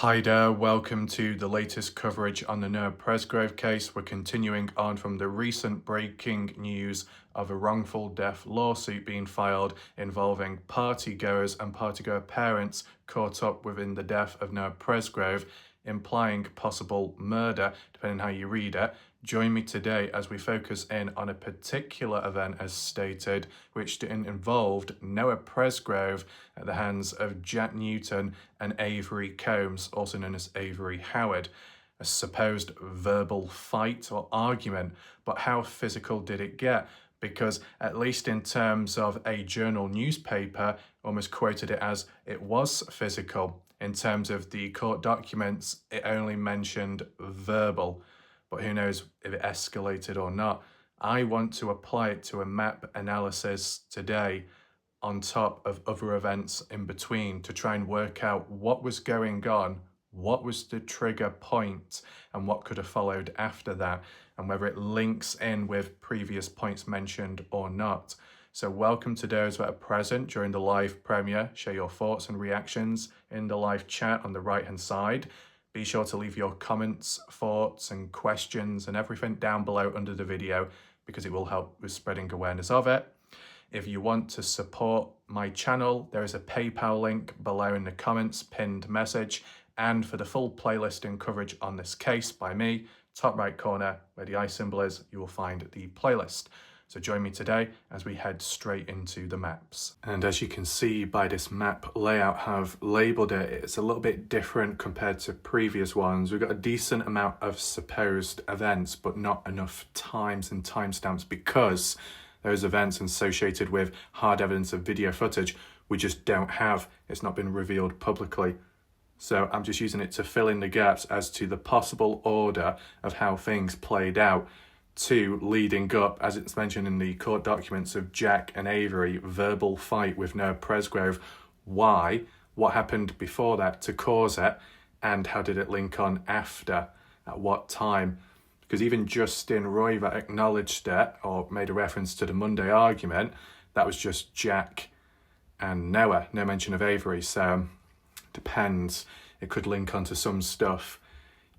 Hi there, welcome to the latest coverage on the Noah Presgrove case. We're continuing on from the recent breaking news of a wrongful death lawsuit being filed involving partygoers and partygoer parents caught up within the death of Noah Presgrove, implying possible murder, depending on how you read it. Join me today as we focus in on a particular event as stated, which involved Noah Presgrove at the hands of Jack Newton and Avery Combs, also known as Avery Howard. A supposed verbal fight or argument, but how physical did it get? Because at least in terms of a journal newspaper, almost quoted it as it was physical. In terms of the court documents, it only mentioned verbal. But who knows if it escalated or not. I want to apply it to a map analysis today on top of other events in between to try and work out what was going on, what was the trigger point, and what could have followed after that, and whether it links in with previous points mentioned or not. So welcome to those that are present during the live premiere. Share your thoughts and reactions in the live chat on the right hand side. Be sure to leave your comments, thoughts and questions and everything down below under the video because it will help with spreading awareness of it. If you want to support my channel, there is a PayPal link below in the comments, pinned message. And for the full playlist and coverage on this case by me, top right corner where the eye symbol is, you will find the playlist. So join me today as we head straight into the maps. And as you can see by this map layout, have labelled it, it's a little bit different compared to previous ones. We've got a decent amount of supposed events, but not enough times and timestamps because those events associated with hard evidence of video footage we just don't have. It's not been revealed publicly. So I'm just using it to fill in the gaps as to the possible order of how things played out to leading up, as it's mentioned in the court documents, of Jack and Avery, verbal fight with Noah Presgrove. Why? What happened before that to cause it? And how did it link on after? At what time? Because even Justin Roiver acknowledged it or made a reference to the Monday argument. That was just Jack and Noah, no mention of Avery. So depends. It could link onto some stuff.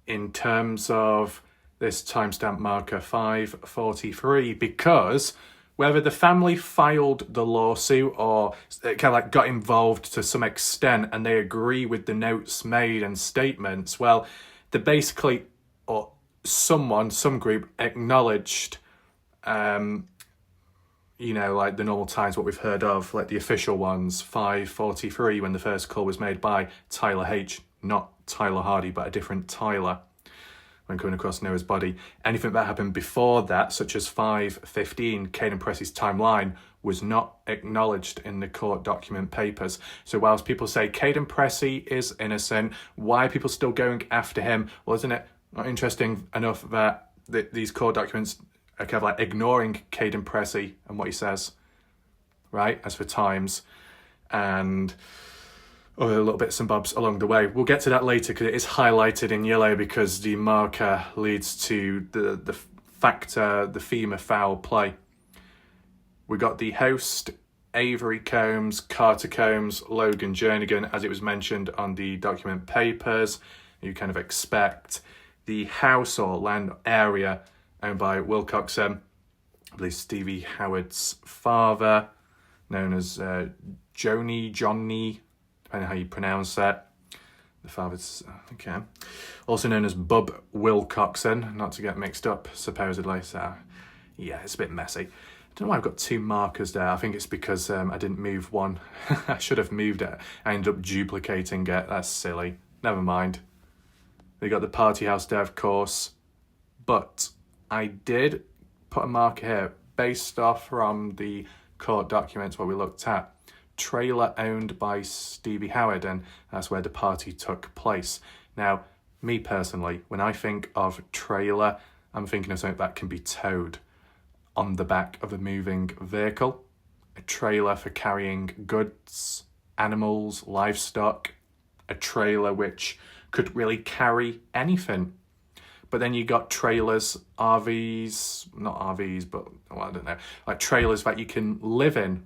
In terms of this timestamp marker 5:43, because whether the family filed the lawsuit or kind of like got involved to some extent and they agree with the notes made and statements, well, they basically, or someone, some group acknowledged, like the normal times, what we've heard of, like the official ones, 5:43, when the first call was made by Tyler H, not Tyler Hardy, but a different Tyler, when coming across Noah's body. Anything that happened before that, such as 5:15, Caden Pressy's timeline, was not acknowledged in the court document papers. So whilst people say Caden Pressy is innocent, why are people still going after him? Well, isn't it not interesting enough that these court documents are kind of like ignoring Caden Pressy and what he says, right? As for times and other little bits and bobs along the way. We'll get to that later because it is highlighted in yellow because the marker leads to the factor, the theme of foul play. We got the host, Avery Combs, Carter Combs, Logan Jernigan, as it was mentioned on the document papers. You kind of expect the house or land area owned by Wilcoxon, I believe Stevie Howard's father, known as Johnny, depending on how you pronounce that. The father's, okay. Also known as Bub Wilcoxon, not to get mixed up, supposedly. So, yeah, it's a bit messy. I don't know why I've got two markers there. I think it's because I didn't move one. I should have moved it. I ended up duplicating it. That's silly. Never mind. We got the party house there, of course. But I did put a marker here based off from the court documents what we looked at. Trailer owned by Stevie Howard, and that's where the party took place. Now, me personally, when I think of trailer, I'm thinking of something that can be towed on the back of a moving vehicle. A trailer for carrying goods, animals, livestock. A trailer which could really carry anything. But then you got trailers, RVs, not RVs, but well, I don't know, like trailers that you can live in,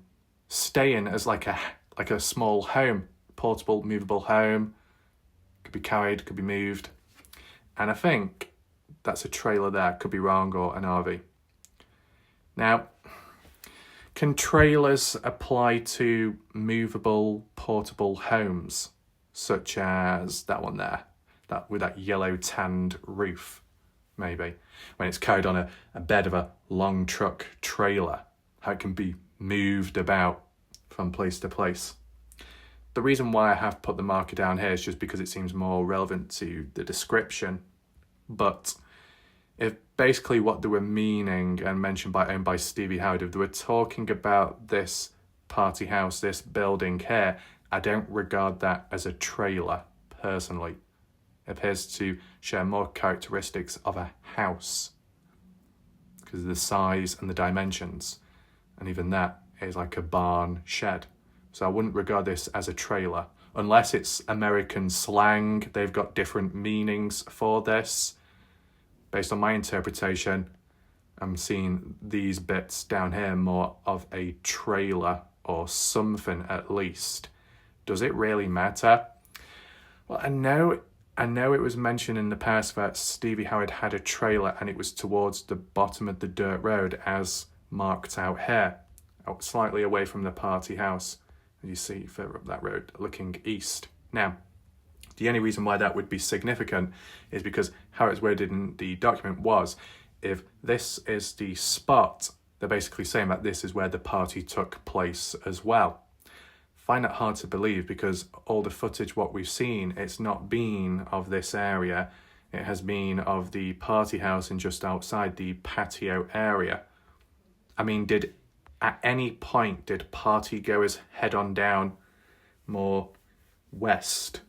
stay in as like a small home, portable, movable home. could be carried, could be moved. And I think that's a trailer there, could be wrong, or an RV. Now, can trailers apply to movable, portable homes, such as that one there, that with that yellow tanned roof, maybe, when it's carried on a bed of a long truck trailer, how it can be moved about from place to place? The reason why I have put the marker down here is just because it seems more relevant to the description. But if basically what they were meaning and mentioned owned by Stevie Howard, if they were talking about this party house, this building here, I don't regard that as a trailer, personally. It appears to share more characteristics of a house because of the size and the dimensions. And even that is like a barn shed. So I wouldn't regard this as a trailer. Unless it's American slang, they've got different meanings for this. Based on my interpretation, I'm seeing these bits down here more of a trailer or something at least. Does it really matter? Well, I know it was mentioned in the past that Stevie Howard had a trailer and it was towards the bottom of the dirt road as marked out here, out slightly away from the party house. As you see further up that road, looking east. Now, the only reason why that would be significant is because how it's worded in the document was, if this is the spot, they're basically saying that this is where the party took place as well. Find that hard to believe because all the footage what we've seen, it's not been of this area. It has been of the party house and just outside the patio area. I mean, at any point did partygoers head on down more west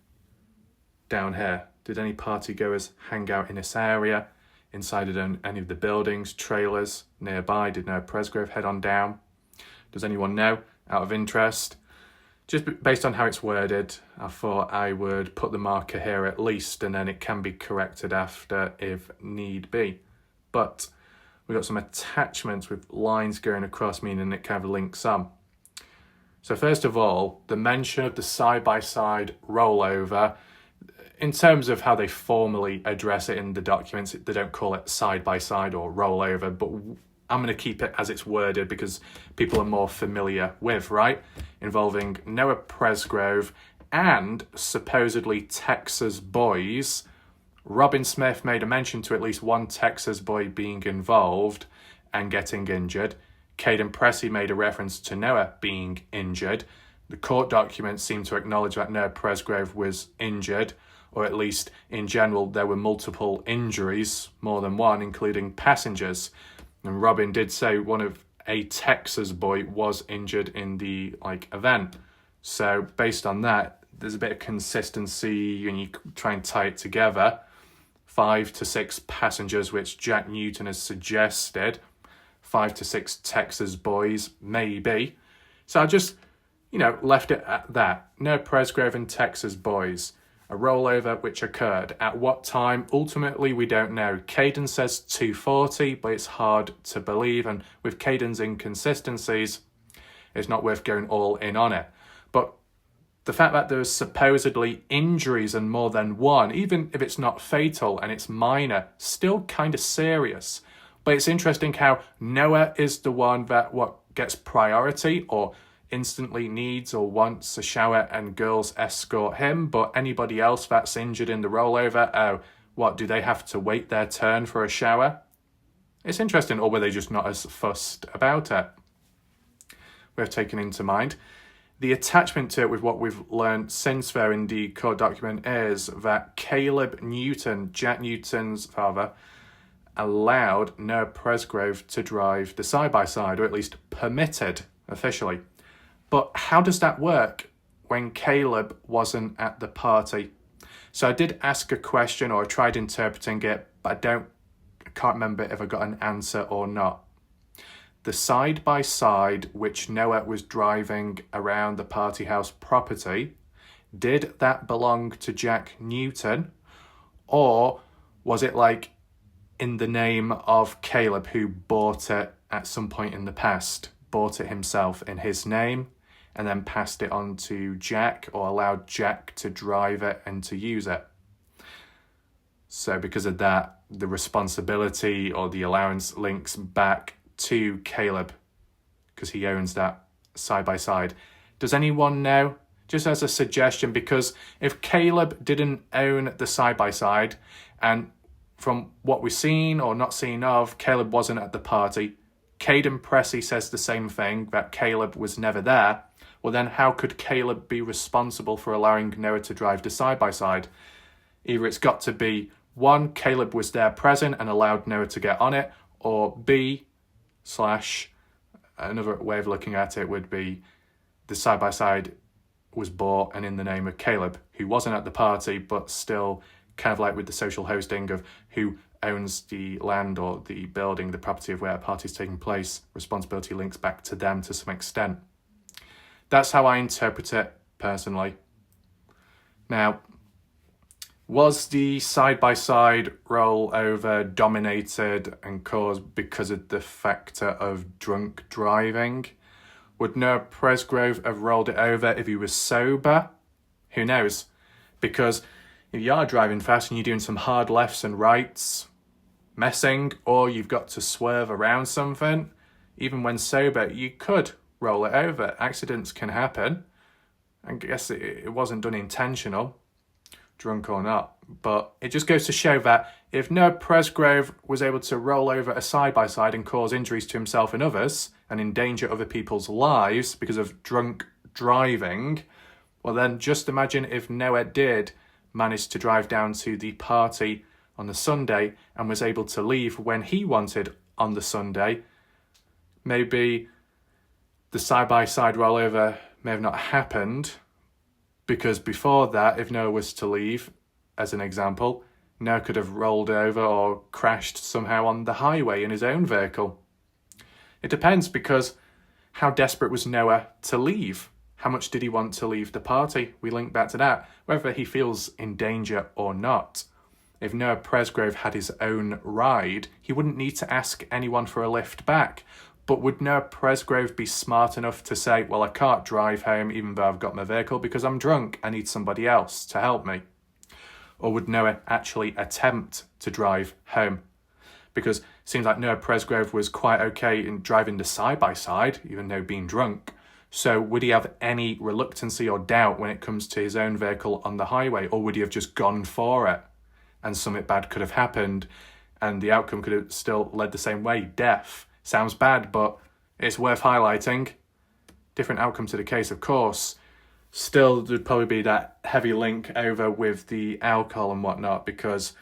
down here? Did any partygoers hang out in this area, inside of any of the buildings, trailers nearby? Did Noah Presgrove head on down? Does anyone know, out of interest? Just based on how it's worded, I thought I would put the marker here at least, and then it can be corrected after if need be. But we've got some attachments with lines going across, meaning it kind of links on. So first of all, the mention of the side-by-side rollover, in terms of how they formally address it in the documents, they don't call it side-by-side or rollover, but I'm going to keep it as it's worded because people are more familiar with, right? Involving Noah Presgrove and supposedly Texas boys. Robin Smith made a mention to at least one Texas boy being involved and getting injured. Caden Pressey made a reference to Noah being injured. The court documents seem to acknowledge that Noah Presgrove was injured, or at least in general there were multiple injuries, more than one, including passengers. And Robin did say a Texas boy was injured in the event. So based on that, there's a bit of consistency and you try and tie it together. 5 to 6 passengers, which Jack Newton has suggested. 5 to 6 Texas boys, maybe. So I just, left it at that. Noah Presgrove and Texas boys. A rollover which occurred. At what time? Ultimately, we don't know. Caden says 2:40, but it's hard to believe. And with Caden's inconsistencies, it's not worth going all in on it. But the fact that there's supposedly injuries and more than one, even if it's not fatal and it's minor, still kind of serious. But it's interesting how Noah is the one that gets priority or instantly needs or wants a shower and girls escort him, but anybody else that's injured in the rollover, do they have to wait their turn for a shower? It's interesting, or were they just not as fussed about it? We've taken into mind. The attachment to it with what we've learned since there in the court document is that Caleb Newton, Jack Newton's father, allowed Noah Presgrove to drive the side-by-side, or at least permitted officially. But how does that work when Caleb wasn't at the party? So I did ask a question, or I tried interpreting it, but I can't remember if I got an answer or not. The side-by-side which Noah was driving around the party house property, did that belong to Jack Newton? Or was it in the name of Caleb, who bought it at some point in the past, bought it himself in his name, and then passed it on to Jack, or allowed Jack to drive it and to use it? So because of that, the responsibility or the allowance links back to Caleb because he owns that side by side. Does anyone know? Just as a suggestion, because if Caleb didn't own the side by side, and from what we've seen or not seen of, Caleb wasn't at the party, Caden Pressey says the same thing, that Caleb was never there, well then how could Caleb be responsible for allowing Noah to drive the side by side? Either it's got to be one, Caleb was there present and allowed Noah to get on it, or B, slash, another way of looking at it would be the side by side was bought and in the name of Caleb, who wasn't at the party, but still kind of like with the social hosting of who owns the land or the building, the property of where a party is taking place, responsibility links back to them to some extent. That's how I interpret it personally. Now, was the side-by-side rollover dominated and caused because of the factor of drunk driving? Would Noah Presgrove have rolled it over if he was sober? Who knows? Because if you are driving fast and you're doing some hard lefts and rights, messing, or you've got to swerve around something, even when sober, you could roll it over. Accidents can happen. I guess it wasn't done intentional, drunk or not. But it just goes to show that if Noah Presgrove was able to roll over a side-by-side and cause injuries to himself and others and endanger other people's lives because of drunk driving, well then just imagine if Noah did manage to drive down to the party on the Sunday and was able to leave when he wanted on the Sunday. Maybe the side-by-side rollover may have not happened because before that, if Noah was to leave, as an example, Noah could have rolled over or crashed somehow on the highway in his own vehicle. It depends, because how desperate was Noah to leave? How much did he want to leave the party? We link back to that, whether he feels in danger or not. If Noah Presgrove had his own ride, he wouldn't need to ask anyone for a lift back. But would Noah Presgrove be smart enough to say, well, I can't drive home even though I've got my vehicle because I'm drunk, I need somebody else to help me? Or would Noah actually attempt to drive home? Because it seems like Noah Presgrove was quite okay in driving the side-by-side, even though being drunk. So would he have any reluctancy or doubt when it comes to his own vehicle on the highway? Or would he have just gone for it? And something bad could have happened and the outcome could have still led the same way, death. Sounds bad, but it's worth highlighting. Different outcome to the case, of course. Still, there'd probably be that heavy link over with the alcohol and whatnot, because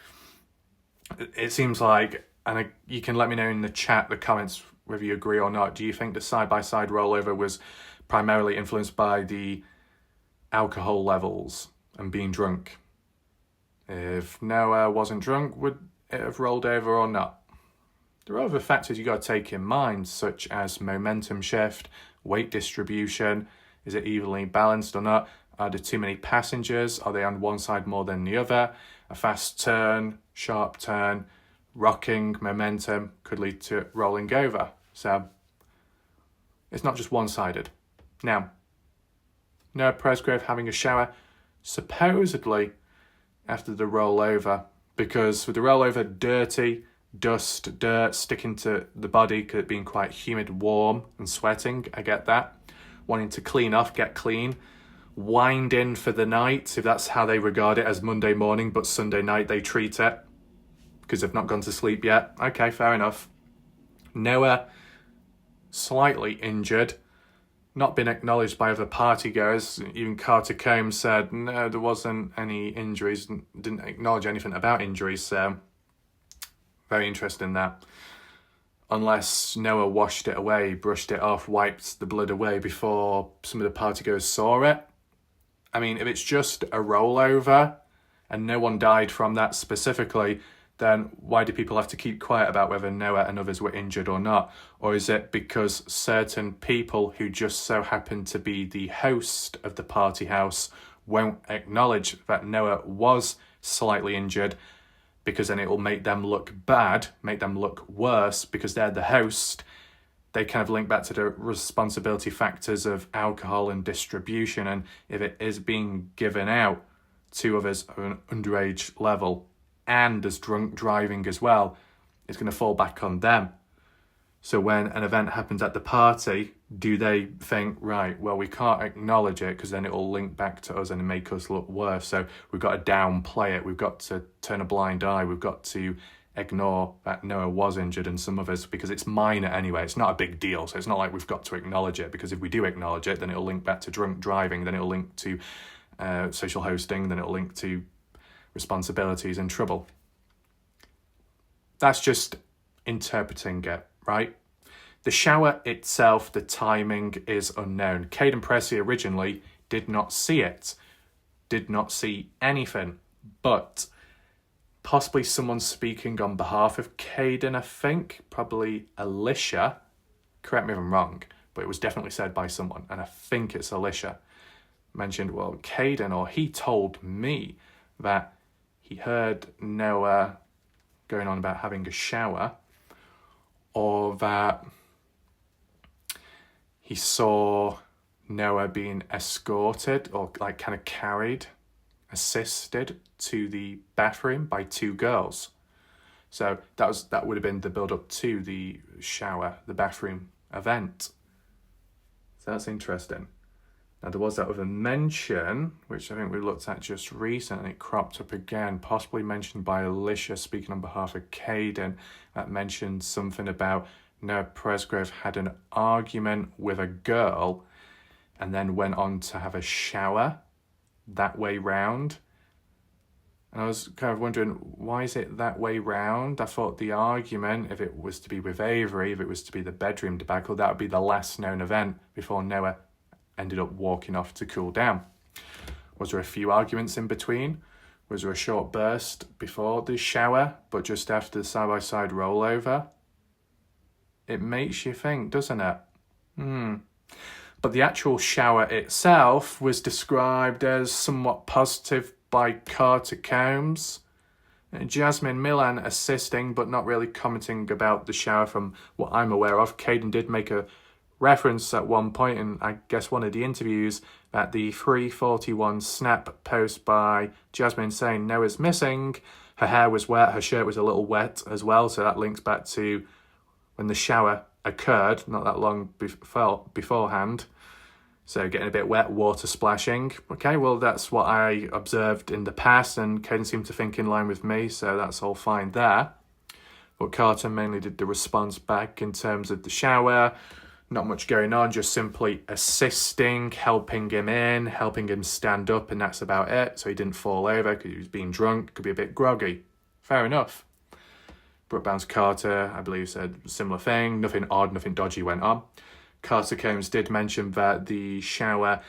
it seems like, and you can let me know in the chat, the comments, whether you agree or not. Do you think the side-by-side rollover was primarily influenced by the alcohol levels and being drunk? If Noah wasn't drunk, would it have rolled over or not? There are other factors you got to take in mind, such as momentum shift, weight distribution. Is it evenly balanced or not? Are there too many passengers? Are they on one side more than the other? A fast turn, sharp turn, rocking momentum could lead to rolling over. So it's not just one-sided. Now, Noah Presgrove having a shower, supposedly after the rollover, because with the rollover, dirty, dust, dirt sticking to the body, could being quite humid, warm and sweating. I get that. Wanting to clean off, get clean, wind in for the night, if that's how they regard it, as Monday morning, but Sunday night they treat it because they've not gone to sleep yet. Okay, fair enough. Noah, slightly injured, not been acknowledged by other partygoers. Even Carter Combs said, no, there wasn't any injuries, didn't acknowledge anything about injuries, so very interesting that. Unless Noah washed it away, brushed it off, wiped the blood away before some of the partygoers saw it. I mean, if it's just a rollover and no one died from that specifically, then why do people have to keep quiet about whether Noah and others were injured or not? Or is it because certain people who just so happen to be the host of the party house won't acknowledge that Noah was slightly injured, because then it will make them look bad, make them look worse because they're the host? They kind of link back to the responsibility factors of alcohol and distribution, and if it is being given out to others at an underage level, and as drunk driving as well, it's going to fall back on them. So when an event happens at the party, do they think, right, well, we can't acknowledge it because then it'll link back to us and make us look worse. So we've got to downplay it. We've got to turn a blind eye. We've got to ignore that Noah was injured and some of us, because it's minor anyway. It's not a big deal. So it's not like we've got to acknowledge it, because if we do acknowledge it, then it'll link back to drunk driving. Then it'll link to social hosting. Then it'll link to responsibilities and trouble. That's just interpreting it, right? The shower itself, the timing is unknown. Caden Pressey originally did not see it, did not see anything, but possibly someone speaking on behalf of Caden, I think, probably Alicia, correct me if I'm wrong, but it was definitely said by someone, and I think it's Alicia, mentioned, well, Caden, or he told me that he heard Noah going on about having a shower, or that he saw Noah being escorted or like kind of carried, assisted to the bathroom by two girls. So that would have been the build up to the shower, the bathroom event. So that's interesting. Now there was that other mention, which I think we looked at just recently. It cropped up again, possibly mentioned by Alicia speaking on behalf of Caden, that mentioned something about Noah Presgrove had an argument with a girl and then went on to have a shower that way round. And I was kind of wondering, why is it that way round? I thought the argument, if it was to be with Avery, if it was to be the bedroom debacle, that would be the last known event before Noah ended up walking off to cool down. Was there a few arguments in between? Was there a short burst before the shower, but just after the side-by-side rollover? It makes you think, doesn't it? But the actual shower itself was described as somewhat positive by Carter Combs. Jasmine Millan assisting, but not really commenting about the shower from what I'm aware of. Caden did make a reference at one point in, I guess, one of the interviews, that the 3:41 snap post by Jasmine saying Noah's missing. Her hair was wet, her shirt was a little wet as well, so that links back to when the shower occurred, not that long beforehand. So getting a bit wet, water splashing. Okay, well, that's what I observed in the past, and Caden seemed to think in line with me, so that's all fine there. But Carter mainly did the response back in terms of the shower. Not much going on, just simply assisting, helping him in, helping him stand up, and that's about it. So he didn't fall over because he was being drunk, could be a bit groggy. Fair enough. Brooke Bounce Carter, I believe, said a similar thing. Nothing odd, nothing dodgy went on. Carter Combs did mention that the shower,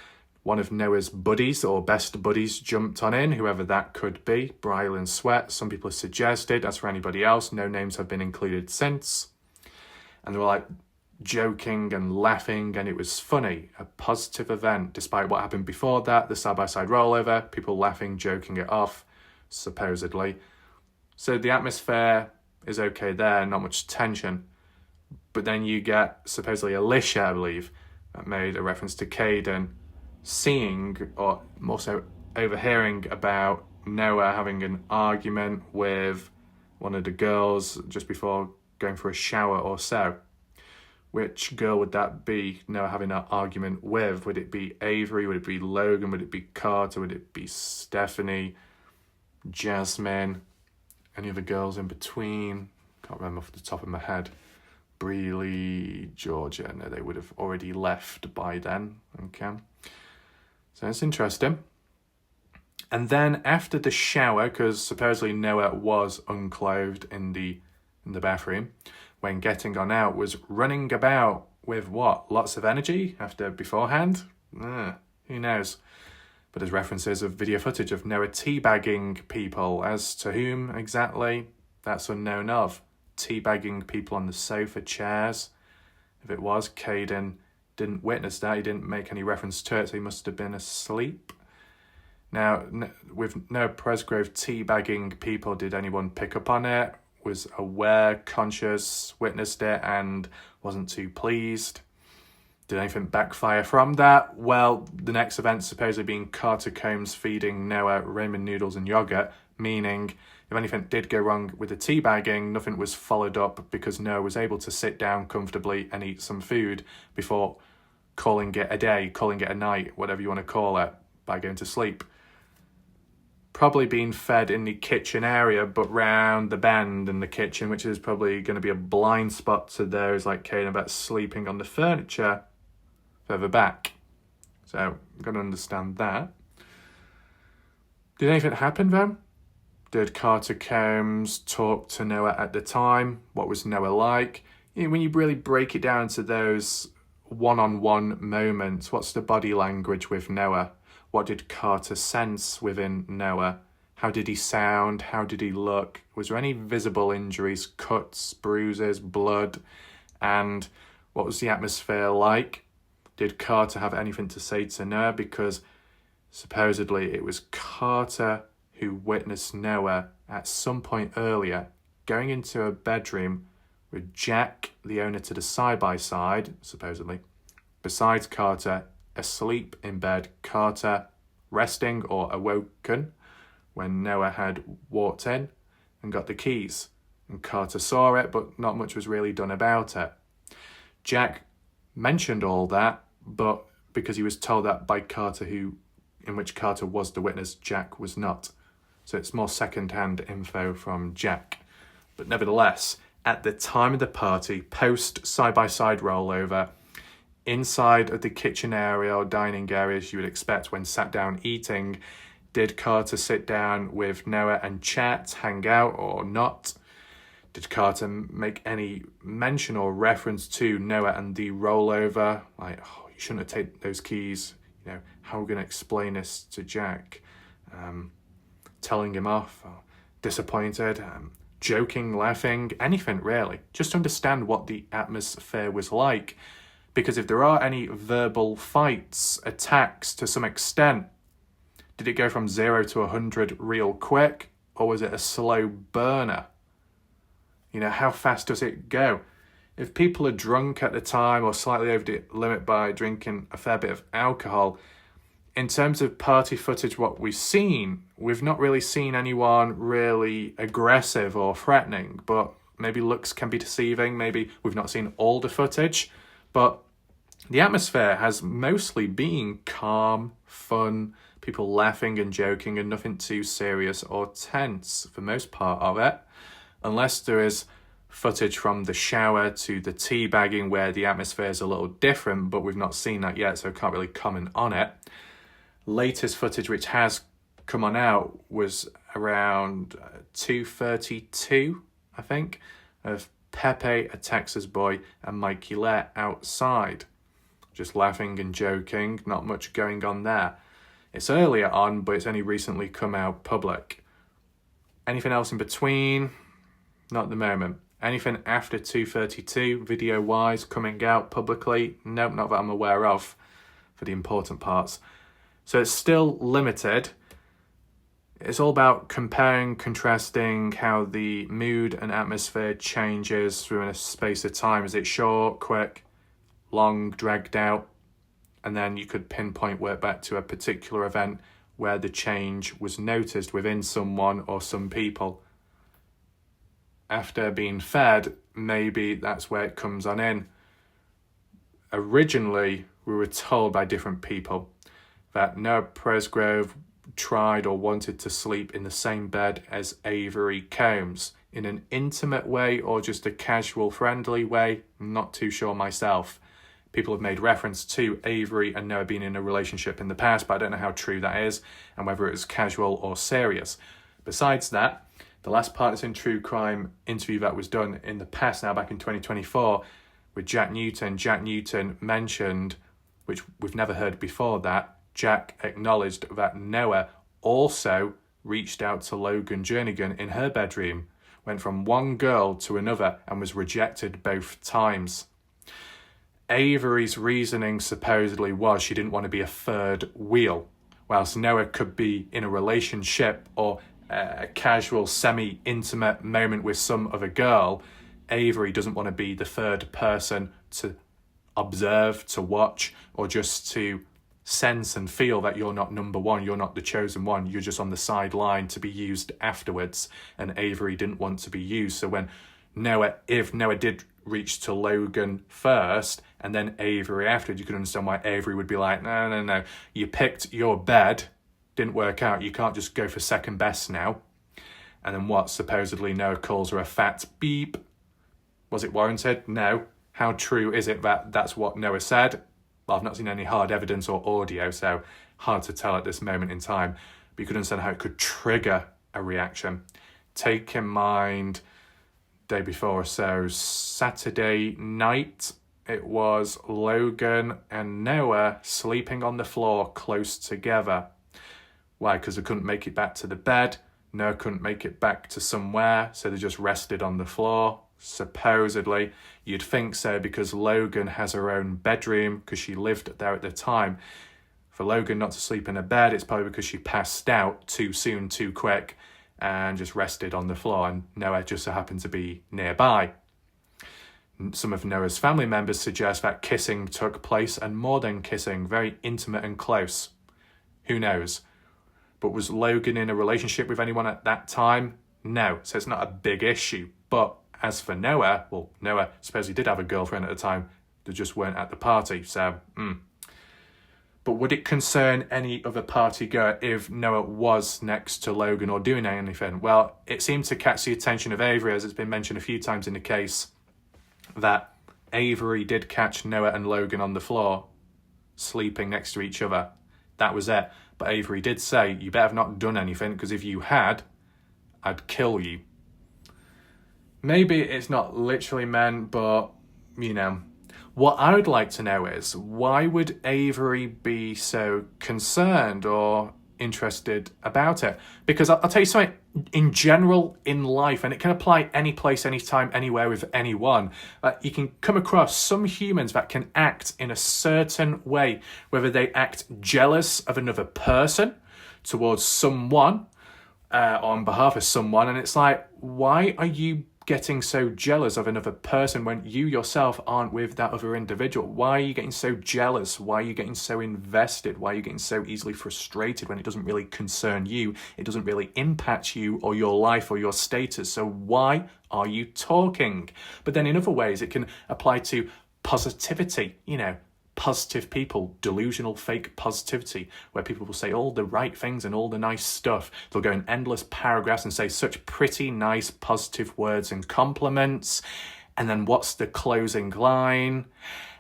one of Noah's buddies or best buddies jumped on in, whoever that could be. Brylan Sweat, some people have suggested. As for anybody else, no names have been included since. And they were like joking and laughing, and it was funny. A positive event, despite what happened before that, the side-by-side rollover, people laughing, joking it off, supposedly. So the atmosphere is okay there, not much tension. But then you get supposedly Alicia, I believe, that made a reference to Caden seeing, or more so overhearing, about Noah having an argument with one of the girls just before going for a shower or so. Which girl would that be, Noah having an argument with? Would it be Avery? Would it be Logan? Would it be Carter? Would it be Stephanie? Jasmine? Any other girls in between? Can't remember off the top of my head. Breely, Georgia. No, they would have already left by then. Okay. So it's interesting. And then after the shower, because supposedly Noah was unclothed in the bathroom, when getting on out, was running about with what? Lots of energy after beforehand? Who knows? But there's references of video footage of Noah teabagging people. As to whom exactly, that's unknown of. Teabagging people on the sofa chairs. If it was, Caden didn't witness that. He didn't make any reference to it, so he must have been asleep. Now, with Noah Presgrove teabagging people, did anyone pick up on it? Was aware, conscious, witnessed it, and wasn't too pleased? Did anything backfire from that? Well, the next event supposedly being Carter Combs feeding Noah ramen noodles and yogurt meaning if anything did go wrong with the teabagging, nothing was followed up because Noah was able to sit down comfortably and eat some food before calling it a day, calling it a night, whatever you want to call it, by going to sleep. Probably being fed in the kitchen area, but round the bend in the kitchen, which is probably going to be a blind spot to those like Kane about sleeping on the furniture further back. So I'm going to understand that. Did anything happen though? Did Carter Combs talk to Noah at the time? What was Noah like? When you really break it down to those one-on-one moments, what's the body language with Noah? What did Carter sense within Noah? How did he sound? How did he look? Was there any visible injuries, cuts, bruises, blood? And what was the atmosphere like? Did Carter have anything to say to Noah? Because supposedly it was Carter who witnessed Noah at some point earlier going into a bedroom with Jack, the owner to the side-by-side, supposedly, besides Carter, asleep in bed, Carter resting or awoken when Noah had walked in and got the keys. And Carter saw it, but not much was really done about it. Jack mentioned all that, but because he was told that by Carter, in which Carter was the witness, Jack was not. So it's more second-hand info from Jack. But nevertheless, at the time of the party, post side-by-side rollover, inside of the kitchen area or dining areas you would expect when sat down eating, did Carter sit down with Noah and chat, hang out or not? Did Carter make any mention or reference to Noah and the rollover? Like, oh, you shouldn't have taken those keys. You know, how are we going to explain this to Jack? Telling him off, or disappointed, joking, laughing, anything really. Just to understand what the atmosphere was like. Because if there are any verbal fights, attacks to some extent, did it go from 0 to 100 real quick? Or was it a slow burner? You know, how fast does it go? If people are drunk at the time or slightly over the limit by drinking a fair bit of alcohol, in terms of party footage, what we've not really seen anyone really aggressive or threatening, but maybe looks can be deceiving. Maybe we've not seen all the footage, but the atmosphere has mostly been calm, fun, people laughing and joking and nothing too serious or tense for most part of it, unless there is footage from the shower to the teabagging where the atmosphere is a little different, but we've not seen that yet, so I can't really comment on it. Latest footage which has come on out was around 2:32, I think, of Pepe, a Texas boy, and Mikey Lair outside. Just laughing and joking, not much going on there. It's earlier on, but it's only recently come out public. Anything else in between? Not at the moment. Anything after 2:32, video-wise, coming out publicly? Nope, not that I'm aware of, for the important parts. So it's still limited. It's all about comparing, contrasting how the mood and atmosphere changes through a space of time. Is it short, quick, long, dragged out? And then you could pinpoint work back to a particular event where the change was noticed within someone or some people. After being fed, maybe that's where it comes on in. Originally, we were told by different people that Noah Presgrove tried or wanted to sleep in the same bed as Avery Combs in an intimate way or just a casual, friendly way. I'm not too sure myself. People have made reference to Avery and Noah being in a relationship in the past, but I don't know how true that is and whether it was casual or serious. Besides that, the last Partisan True Crime interview that was done in the past, now back in 2024, with Jack Newton mentioned, which we've never heard before that, Jack acknowledged that Noah also reached out to Logan Jernigan in her bedroom, went from one girl to another and was rejected both times. Avery's reasoning supposedly was she didn't want to be a third wheel, whilst Noah could be in a relationship or a casual, semi-intimate moment with some other girl. Avery doesn't want to be the third person to observe, to watch, or just to sense and feel that you're not number one, you're not the chosen one, you're just on the sideline to be used afterwards. And Avery didn't want to be used. So when if Noah did reach to Logan first and then Avery afterwards, you can understand why Avery would be like, no, you picked your bed, didn't work out, you can't just go for second best now. And then what? Supposedly Noah calls her a fat beep. Was it warranted? No. How true is it that that's what Noah said? Well, I've not seen any hard evidence or audio, so hard to tell at this moment in time. But you could understand how it could trigger a reaction. Take in mind, day before, so Saturday night, it was Logan and Noah sleeping on the floor close together. Why? Because they couldn't make it back to the bed. Noah couldn't make it back to somewhere, so they just rested on the floor. Supposedly, you'd think so because Logan has her own bedroom because she lived there at the time. For Logan not to sleep in a bed, it's probably because she passed out too soon, too quick, and just rested on the floor, and Noah just so happened to be nearby. Some of Noah's family members suggest that kissing took place, and more than kissing, very intimate and close. Who knows? But was Logan in a relationship with anyone at that time? No, so it's not a big issue. But as for Noah, well, Noah supposedly did have a girlfriend at the time. They just weren't at the party, so, But would it concern any other party goer if Noah was next to Logan or doing anything? Well, it seemed to catch the attention of Avery, as it's been mentioned a few times in the case, that Avery did catch Noah and Logan on the floor, sleeping next to each other. That was it. But Avery did say, you better have not done anything, because if you had, I'd kill you. Maybe it's not literally meant, but, what I would like to know is, why would Avery be so concerned or interested about it? Because I'll tell you something, in general, in life, and it can apply any place, anytime, anywhere with anyone, you can come across some humans that can act in a certain way, whether they act jealous of another person towards someone, on behalf of someone, and it's like, why are you getting so jealous of another person when you yourself aren't with that other individual? Why are you getting so jealous? Why are you getting so invested? Why are you getting so easily frustrated when it doesn't really concern you? It doesn't really impact you or your life or your status. So why are you talking? But then in other ways, it can apply to positivity, positive people, delusional fake positivity, where people will say all the right things and all the nice stuff. They'll go in endless paragraphs and say such pretty nice positive words and compliments. And then what's the closing line?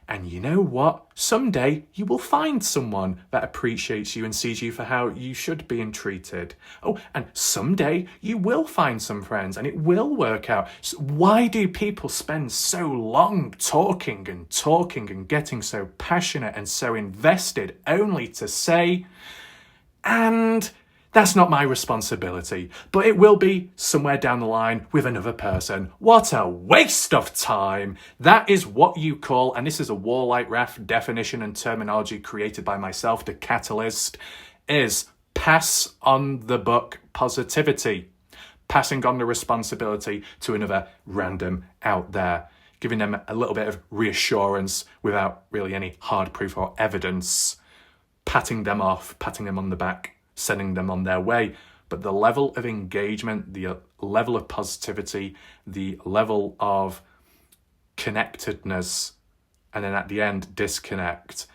And you know what? Someday you will find someone that appreciates you and sees you for how you should be treated. Oh, and someday you will find some friends and it will work out. So why do people spend so long talking and getting so passionate and so invested only to say, and that's not my responsibility, but it will be somewhere down the line with another person. What a waste of time. That is what you call, and this is a Warlight Wrath definition and terminology created by myself, the Catalyst, is pass on the buck positivity. Passing on the responsibility to another random out there. Giving them a little bit of reassurance without really any hard proof or evidence. Patting them off, patting them on the back, sending them on their way. But the level of engagement, the level of positivity, the level of connectedness, and then at the end, disconnect,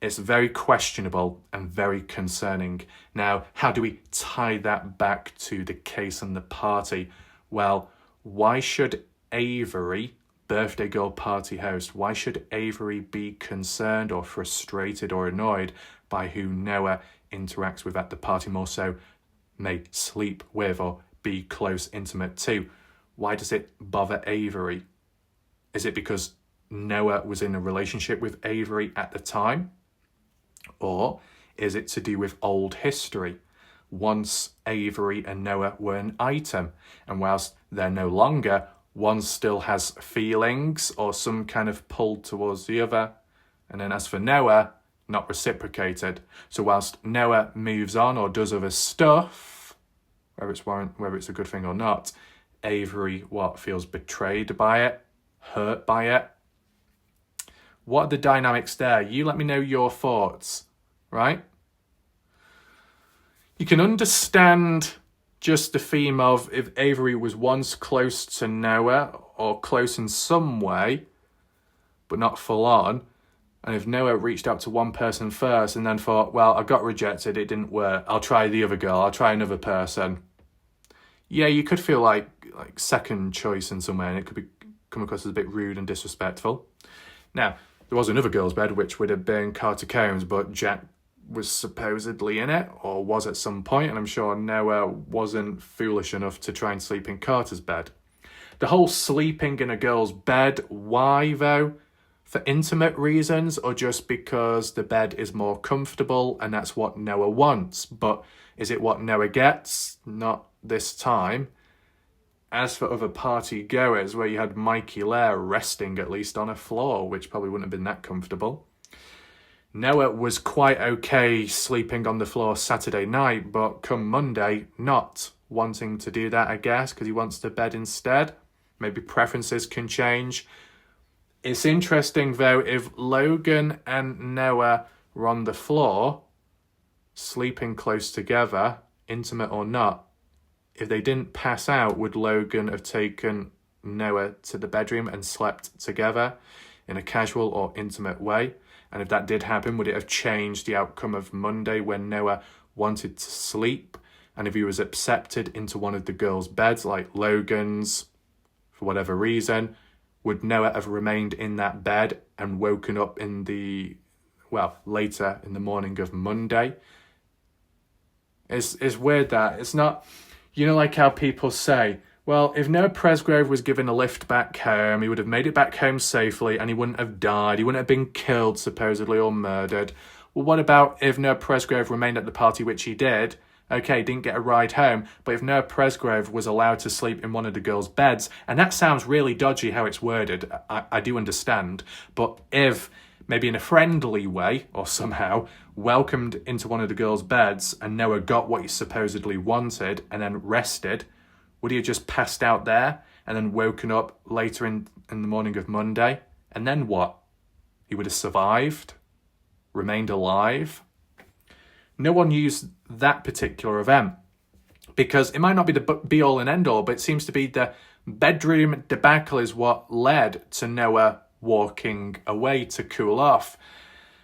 it's very questionable and very concerning. Now, how do we tie that back to the case and the party? Well, why should Avery, birthday girl party host, why should Avery be concerned or frustrated or annoyed by who Noah interacts with at the party, more so may sleep with or be close, intimate to? Why does it bother Avery? Is it because Noah was in a relationship with Avery at the time? Or is it to do with old history? Once Avery and Noah were an item, and whilst they're no longer, one still has feelings or some kind of pull towards the other. And then as for Noah, not reciprocated. So whilst Noah moves on or does other stuff, whether it's a good thing or not, Avery feels betrayed by it, hurt by it. What are the dynamics there? You let me know your thoughts. right? You can understand just the theme of if Avery was once close to Noah or close in some way, but not full on, and if Noah reached out to one person first and then thought, well, I got rejected, it didn't work, I'll try the other girl, I'll try another person. Yeah, you could feel like second choice in some way, and it could come across as a bit rude and disrespectful. Now, there was another girl's bed, which would have been Carter Combs, but Jack was supposedly in it, or was at some point, and I'm sure Noah wasn't foolish enough to try and sleep in Carter's bed. The whole sleeping in a girl's bed, why though? For intimate reasons, or just because the bed is more comfortable and that's what Noah wants? But is it what Noah gets? Not this time. As for other party goers, where you had Mikey Lair resting at least on a floor, which probably wouldn't have been that comfortable. Noah was quite okay sleeping on the floor Saturday night, but come Monday, not wanting to do that, I guess, because he wants to bed instead. Maybe preferences can change. It's interesting, though, if Logan and Noah were on the floor, sleeping close together, intimate or not, if they didn't pass out, would Logan have taken Noah to the bedroom and slept together in a casual or intimate way? And if that did happen, would it have changed the outcome of Monday when Noah wanted to sleep? And if he was accepted into one of the girls' beds, like Logan's, for whatever reason, would Noah have remained in that bed and woken up later in the morning of Monday? It's weird that it's not, like how people say, well, if Noah Presgrove was given a lift back home, he would have made it back home safely and he wouldn't have died. He wouldn't have been killed, supposedly, or murdered. Well, what about if Noah Presgrove remained at the party, which he did? Okay, didn't get a ride home, but if Noah Presgrove was allowed to sleep in one of the girls' beds, and that sounds really dodgy how it's worded, I do understand, but if, maybe in a friendly way, or somehow, welcomed into one of the girls' beds and Noah got what he supposedly wanted and then rested, would he have just passed out there and then woken up later in the morning of Monday? And then what? He would have survived? Remained alive? No one used that particular event because it might not be the be-all and end-all, but it seems to be the bedroom debacle is what led to Noah walking away to cool off.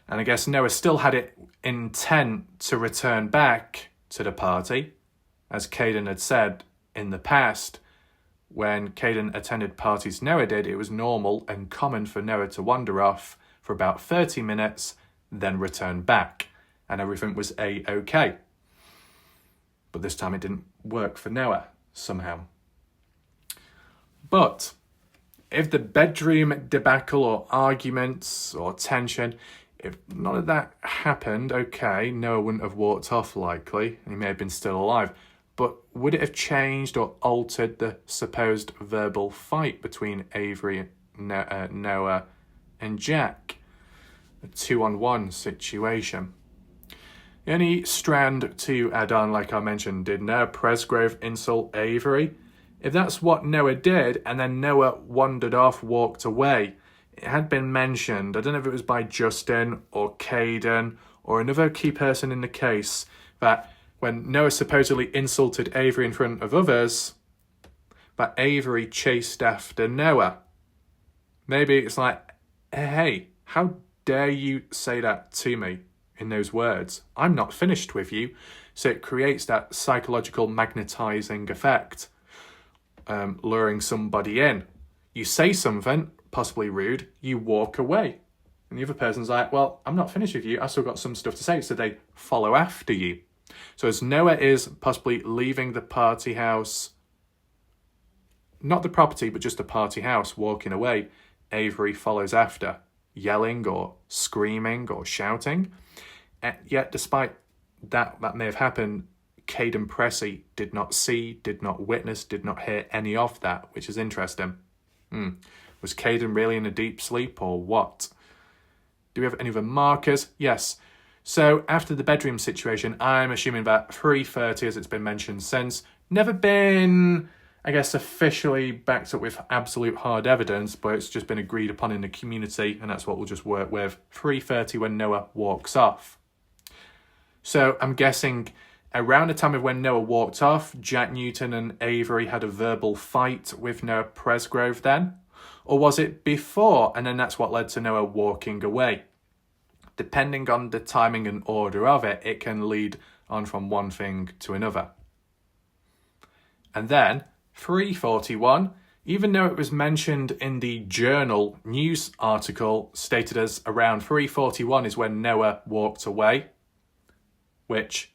And I guess Noah still had it intent to return back to the party, as Caden had said in the past. When Caden attended parties Noah did, it was normal and common for Noah to wander off for about 30 minutes, then return back, and everything was A-okay. But this time it didn't work for Noah, somehow. But if the bedroom debacle or arguments or tension, if none of that happened, okay, Noah wouldn't have walked off likely, and he may have been still alive. But would it have changed or altered the supposed verbal fight between Avery, Noah, and Jack? A 2-on-1 situation. The only strand to add on, like I mentioned, did Noah Presgrove insult Avery? If that's what Noah did, and then Noah wandered off, walked away, it had been mentioned, I don't know if it was by Justin or Caden or another key person in the case, that when Noah supposedly insulted Avery in front of others, that Avery chased after Noah. Maybe it's like, hey, how dare you say that to me in those words? I'm not finished with you. So it creates that psychological magnetizing effect, luring somebody in. You say something, possibly rude, you walk away. And the other person's like, well, I'm not finished with you. I still got some stuff to say. So they follow after you. So as Noah is possibly leaving the party house, not the property, but just the party house, walking away, Avery follows after, yelling or screaming or shouting. And yet, despite that may have happened, Caden Pressey did not see, did not witness, did not hear any of that, which is interesting. Was Caden really in a deep sleep or what? Do we have any other markers? Yes. So after the bedroom situation, I'm assuming that 3:30, as it's been mentioned since, never been, I guess, officially backed up with absolute hard evidence, but it's just been agreed upon in the community, and that's what we'll just work with. 3:30 when Noah walks off. So I'm guessing around the time of when Noah walked off, Jack Newton and Avery had a verbal fight with Noah Presgrove then? Or was it before, and then that's what led to Noah walking away? Depending on the timing and order of it, it can lead on from one thing to another. And then 341, even though it was mentioned in the Journal news article, stated as around 341 is when Noah walked away, which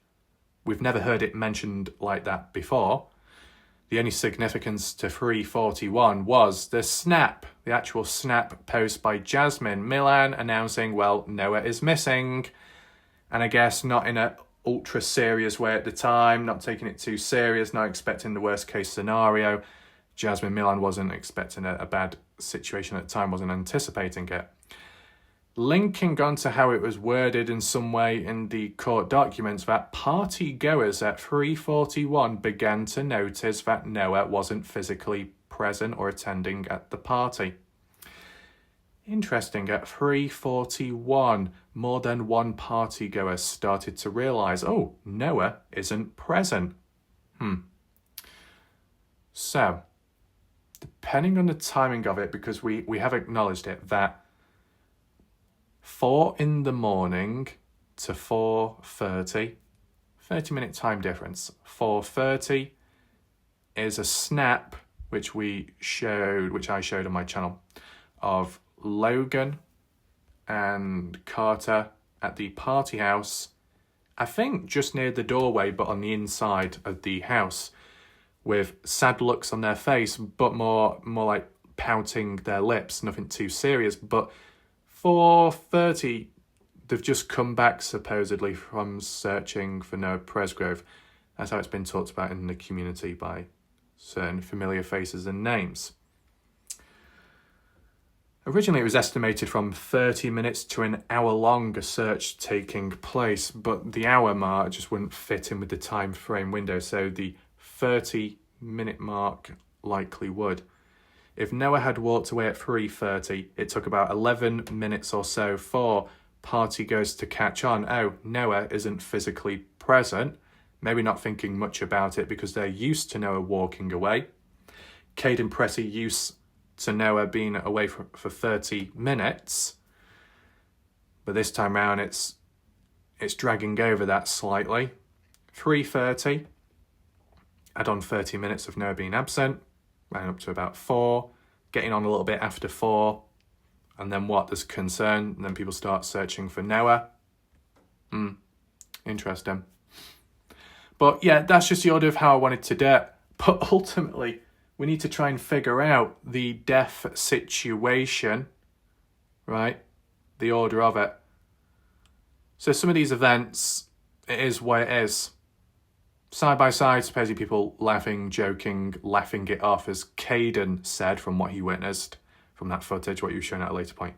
we've never heard it mentioned like that before. The only significance to 341 was the actual snap post by Jasmine Milan announcing, well, Noah is missing. And I guess not in a ultra serious way at the time, not taking it too serious, not expecting the worst case scenario. Jasmine Milan wasn't expecting a bad situation at the time, wasn't anticipating it. Linking on to how it was worded in some way in the court documents, that party goers at 341 began to notice that Noah wasn't physically present or attending at the party. Interesting, at 341, more than one party goer started to realise, oh, Noah isn't present. So, depending on the timing of it, because we have acknowledged it, that 4 in the morning to 4:30, 30-minute time difference. 4:30 is a snap, which I showed on my channel, of Logan and Carter at the party house, I think just near the doorway, but on the inside of the house, with sad looks on their face, but more like pouting their lips, nothing too serious. But 4:30, they've just come back supposedly from searching for Noah Presgrove. That's how it's been talked about in the community by certain familiar faces and names. Originally, it was estimated from 30 minutes to an hour long a search taking place, but the hour mark just wouldn't fit in with the time frame window, so the 30-minute mark likely would. If Noah had walked away at 3:30, it took about 11 minutes or so for partygoers to catch on. Oh, Noah isn't physically present. Maybe not thinking much about it because they're used to Noah walking away. Cade and Pressy used to Noah being away for 30 minutes. But this time round, it's dragging over that slightly. 3:30, add on 30 minutes of Noah being absent, ran up to about 4, getting on a little bit after 4, and then what? There's concern, and then people start searching for Noah. Interesting. But yeah, that's just the order of how I wanted to do it. But ultimately, we need to try and figure out the death situation, right? The order of it. So some of these events, it is what it is. Side by side, supposedly people laughing, joking, laughing it off, as Caden said from what he witnessed from that footage, what you were showing at a later point.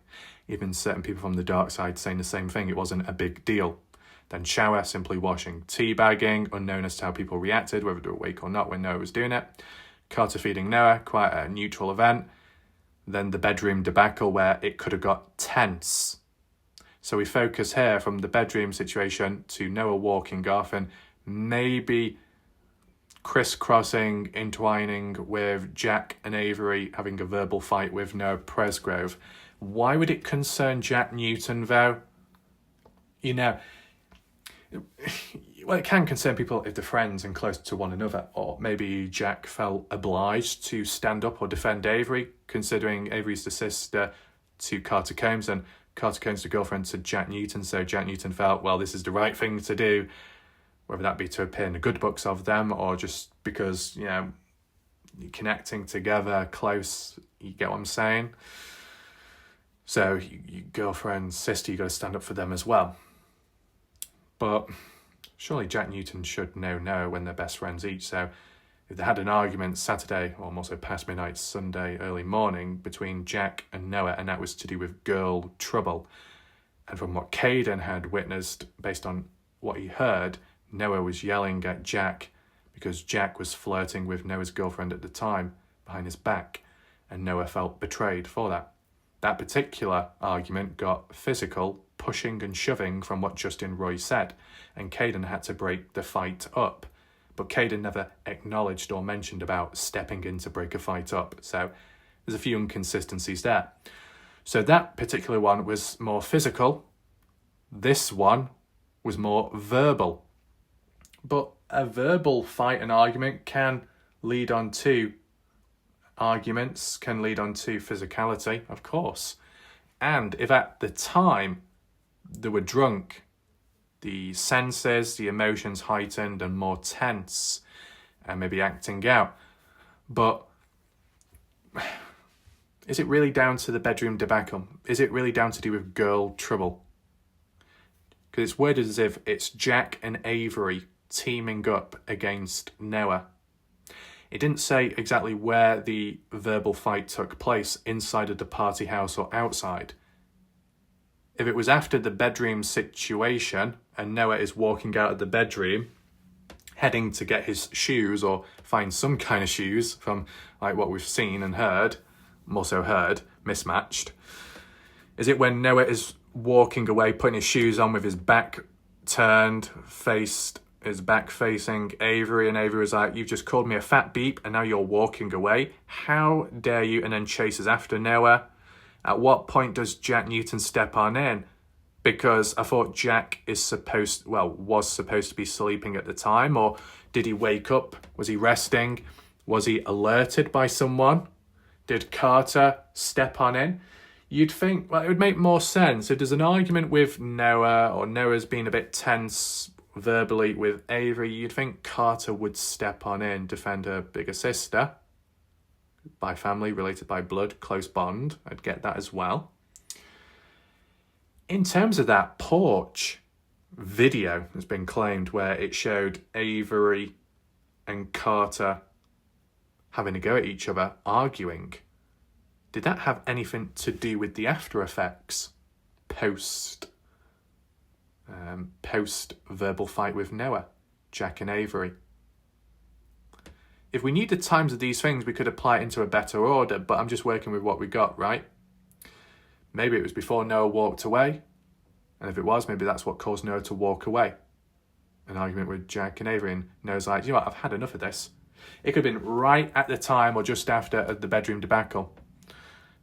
Even certain people from the dark side saying the same thing, it wasn't a big deal. Then shower, simply washing, teabagging, unknown as to how people reacted, whether they were awake or not when Noah was doing it. Carter feeding Noah, quite a neutral event. Then the bedroom debacle where it could have got tense. So we focus here from the bedroom situation to Noah walking off and maybe crisscrossing, entwining with Jack and Avery having a verbal fight with Noah Presgrove. Why would it concern Jack Newton, though? You know, well, it can concern people if they're friends and close to one another, or maybe Jack felt obliged to stand up or defend Avery, considering Avery's the sister to Carter Combs and Carter Combs the girlfriend to Jack Newton, so Jack Newton felt, well, this is the right thing to do, whether that be to appear in the good books of them or just because, you know, you're connecting together, close, you get what I'm saying? So your girlfriend, sister, you got to stand up for them as well. But surely Jack Newton should know Noah when they're best friends each. So if they had an argument Saturday, or also past midnight, Sunday, early morning, between Jack and Noah, and that was to do with girl trouble, and from what Caden had witnessed, based on what he heard, Noah was yelling at Jack because Jack was flirting with Noah's girlfriend at the time behind his back, and Noah felt betrayed for that. That particular argument got physical pushing and shoving from what Justin Roy said, and Caden had to break the fight up. But Caden never acknowledged or mentioned about stepping in to break a fight up. So there's a few inconsistencies there. So that particular one was more physical. This one was more verbal. But a verbal fight and argument can lead on to arguments, can lead on to physicality, of course. And if at the time they were drunk, the senses, the emotions heightened and more tense, and maybe acting out. But is it really down to the bedroom debacle? Is it really down to do with girl trouble? Because it's worded as if it's Jack and Avery teaming up against Noah. It didn't say exactly where the verbal fight took place, inside of the party house or outside. If it was after the bedroom situation and Noah is walking out of the bedroom, heading to get his shoes or find some kind of shoes from like what we've seen and heard, also heard, mismatched. Is it when Noah is walking away, putting his shoes on with his back turned, his back facing Avery, and Avery was like, "You've just called me a fat beep and now you're walking away. How dare you?" And then chases after Noah. At what point does Jack Newton step on in? Because I thought Jack was supposed to be sleeping at the time, or did he wake up? Was he resting? Was he alerted by someone? Did Carter step on in? You'd think, well, it would make more sense if there's an argument with Noah, or Noah's been a bit tense verbally with Avery. You'd think Carter would step on in, defend her bigger sister. By family, related by blood, close bond. I'd get that as well. In terms of that porch video that's been claimed where it showed Avery and Carter having a go at each other, arguing, did that have anything to do with the after effects post verbal fight with Noah, Jack and Avery? If we knew the times of these things, we could apply it into a better order, but I'm just working with what we got, right? Maybe it was before Noah walked away, and if it was, maybe that's what caused Noah to walk away. An argument with Jack and Avery, and Noah's like, you know what, I've had enough of this. It could have been right at the time or just after the bedroom debacle,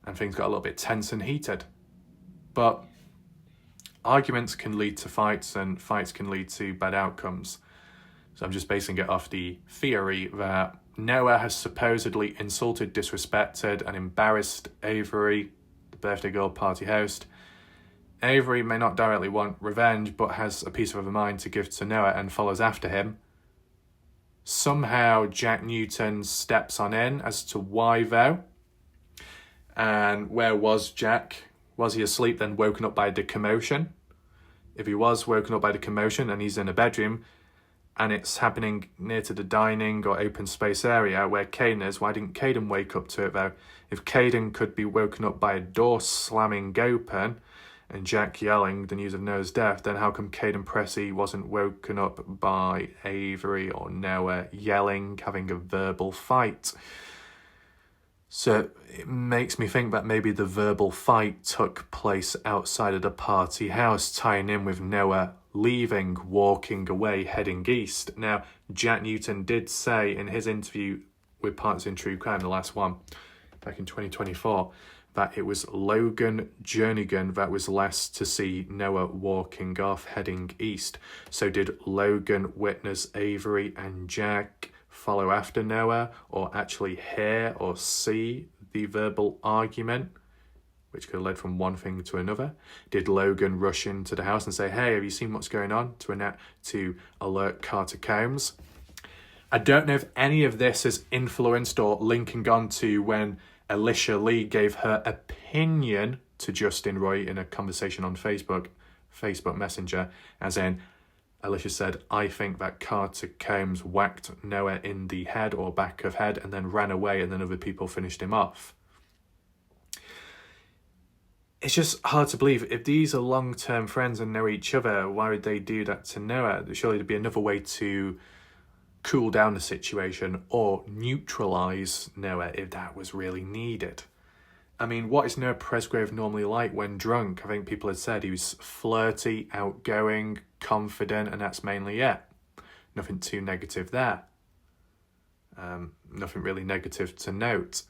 and things got a little bit tense and heated. But arguments can lead to fights, and fights can lead to bad outcomes. So I'm just basing it off the theory that Noah has supposedly insulted, disrespected, and embarrassed Avery, the birthday girl party host. Avery may not directly want revenge, but has a piece of her mind to give to Noah and follows after him. Somehow Jack Newton steps on in as to why, though. And where was Jack? Was he asleep, then woken up by the commotion? If he was woken up by the commotion and he's in a bedroom, and it's happening near to the dining or open space area where Caden is, why didn't Caden wake up to it, though? If Caden could be woken up by a door slamming open and Jack yelling the news of Noah's death, then how come Caden Pressey wasn't woken up by Avery or Noah yelling, having a verbal fight? So it makes me think that maybe the verbal fight took place outside of the party house, tying in with Noah leaving, walking away, heading east. Now, Jack Newton did say in his interview with Partners in True Crime, the last one, back in 2024, that it was Logan Jernigan that was last to see Noah walking off, heading east. So did Logan witness Avery and Jack follow after Noah, or actually hear or see the verbal argument, which could have led from one thing to another? Did Logan rush into the house and say, "Hey, have you seen what's going on?" to alert Carter Combs? I don't know if any of this is influenced or linking on to when Alicia Lee gave her opinion to Justin Roy in a conversation on Facebook Messenger, as in, Alicia said, "I think that Carter Combs whacked Noah in the head or back of head and then ran away, and then other people finished him off." It's just hard to believe. If these are long-term friends and know each other, why would they do that to Noah? Surely there'd be another way to cool down the situation or neutralise Noah if that was really needed. I mean, what is Noah Presgrove normally like when drunk? I think people had said he was flirty, outgoing, confident, and that's mainly it. Nothing too negative there. Nothing really negative to note.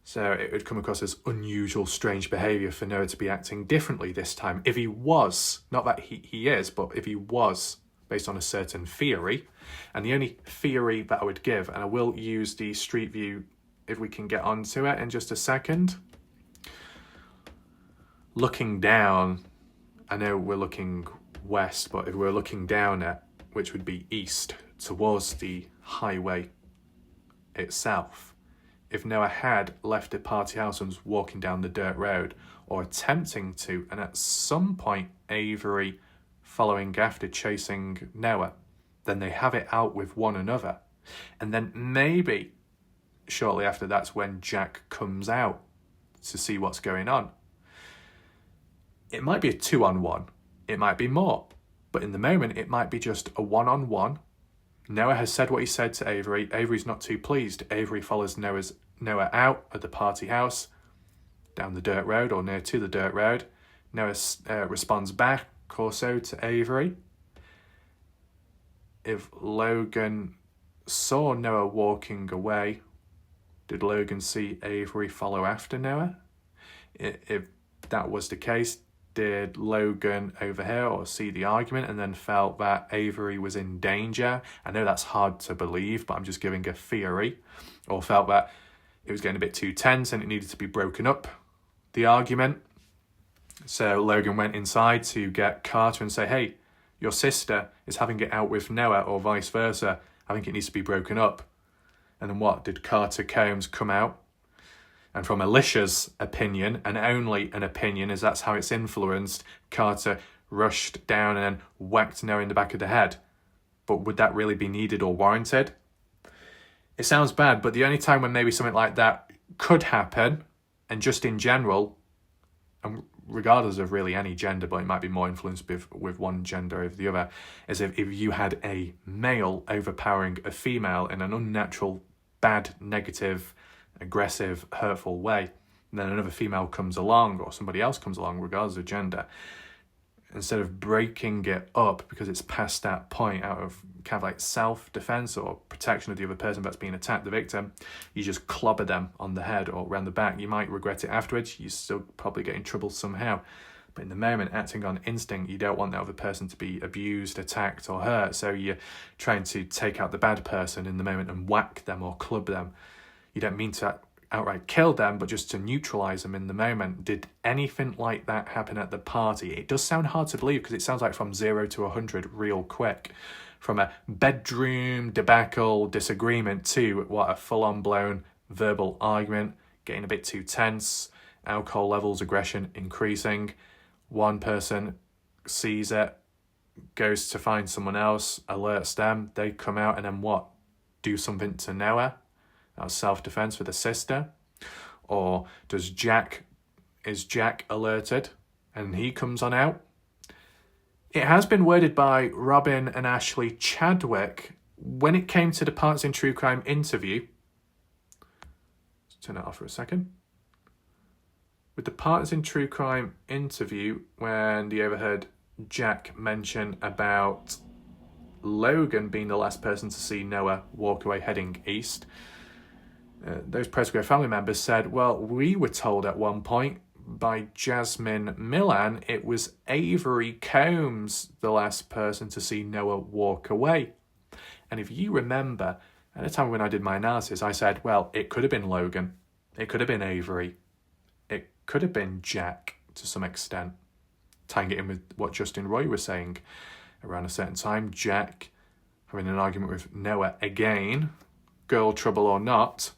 So it would come across as unusual, strange behaviour for Noah to be acting differently this time. If he was, not that he is, but if he was based on a certain theory, and the only theory that I would give, and I will use the street view if we can get onto it in just a second. Looking down, I know we're looking west, but if we're looking down at, which would be east, towards the highway itself, if Noah had left the party house and was walking down the dirt road, or attempting to, and at some point Avery following after, chasing Noah, then they have it out with one another. And then maybe shortly after, that's when Jack comes out to see what's going on. It might be a 2-on-1, it might be more, but in the moment it might be just a 1-on-1. Noah has said what he said to Avery. Avery's not too pleased. Avery follows Noah out of the party house, down the dirt road or near to the dirt road. Noah responds back also to Avery. If Logan saw Noah walking away, did Logan see Avery follow after Noah? If that was the case, did Logan overhear or see the argument and then felt that Avery was in danger? I know that's hard to believe, but I'm just giving a theory. Or felt that it was getting a bit too tense and it needed to be broken up, the argument. So Logan went inside to get Carter and say, hey, your sister is having it out with Noah, or vice versa. I think it needs to be broken up. And then what? Did Carter Combs come out? And from Alicia's opinion, and only an opinion, as that's how it's influenced, Carter rushed down and then whacked Noah in the back of the head. But would that really be needed or warranted? It sounds bad, but the only time when maybe something like that could happen, and just in general, and regardless of really any gender, but it might be more influenced with one gender over the other, is if you had a male overpowering a female in an unnatural, bad, negative, aggressive, hurtful way, and then another female comes along, or somebody else comes along, regardless of gender, instead of breaking it up because it's past that point out of kind of like self-defense or protection of the other person that's being attacked, the victim, you just clobber them on the head or around the back. You might regret it afterwards. You still probably get in trouble somehow. But in the moment, acting on instinct, you don't want that other person to be abused, attacked or hurt. So you're trying to take out the bad person in the moment and whack them or club them. You don't mean to outright kill them, but just to neutralize them in the moment. Did anything like that happen at the party? It does sound hard to believe because it sounds like from 0 to 100 real quick. From a bedroom debacle disagreement to what, a full-on blown verbal argument, getting a bit too tense, alcohol levels, aggression increasing. One person sees it, goes to find someone else, alerts them, they come out and then what? Do something to Noah? That's self-defense with a sister? Or is Jack alerted and he comes on out? It has been worded by Robin and Ashley Chadwick when it came to the Parts in True Crime interview. Let's turn that off for a second. With the Parts in True Crime interview, when they overheard Jack mention about Logan being the last person to see Noah walk away heading east, those Presgrove family members said, well, we were told at one point by Jasmine Millan it was Avery Combs the last person to see Noah walk away. And if you remember, at the time when I did my analysis, I said, well, it could have been Logan, it could have been Avery, it could have been Jack to some extent, tying it in with what Justin Roy was saying. Around a certain time, Jack having an argument with Noah again, girl trouble or not,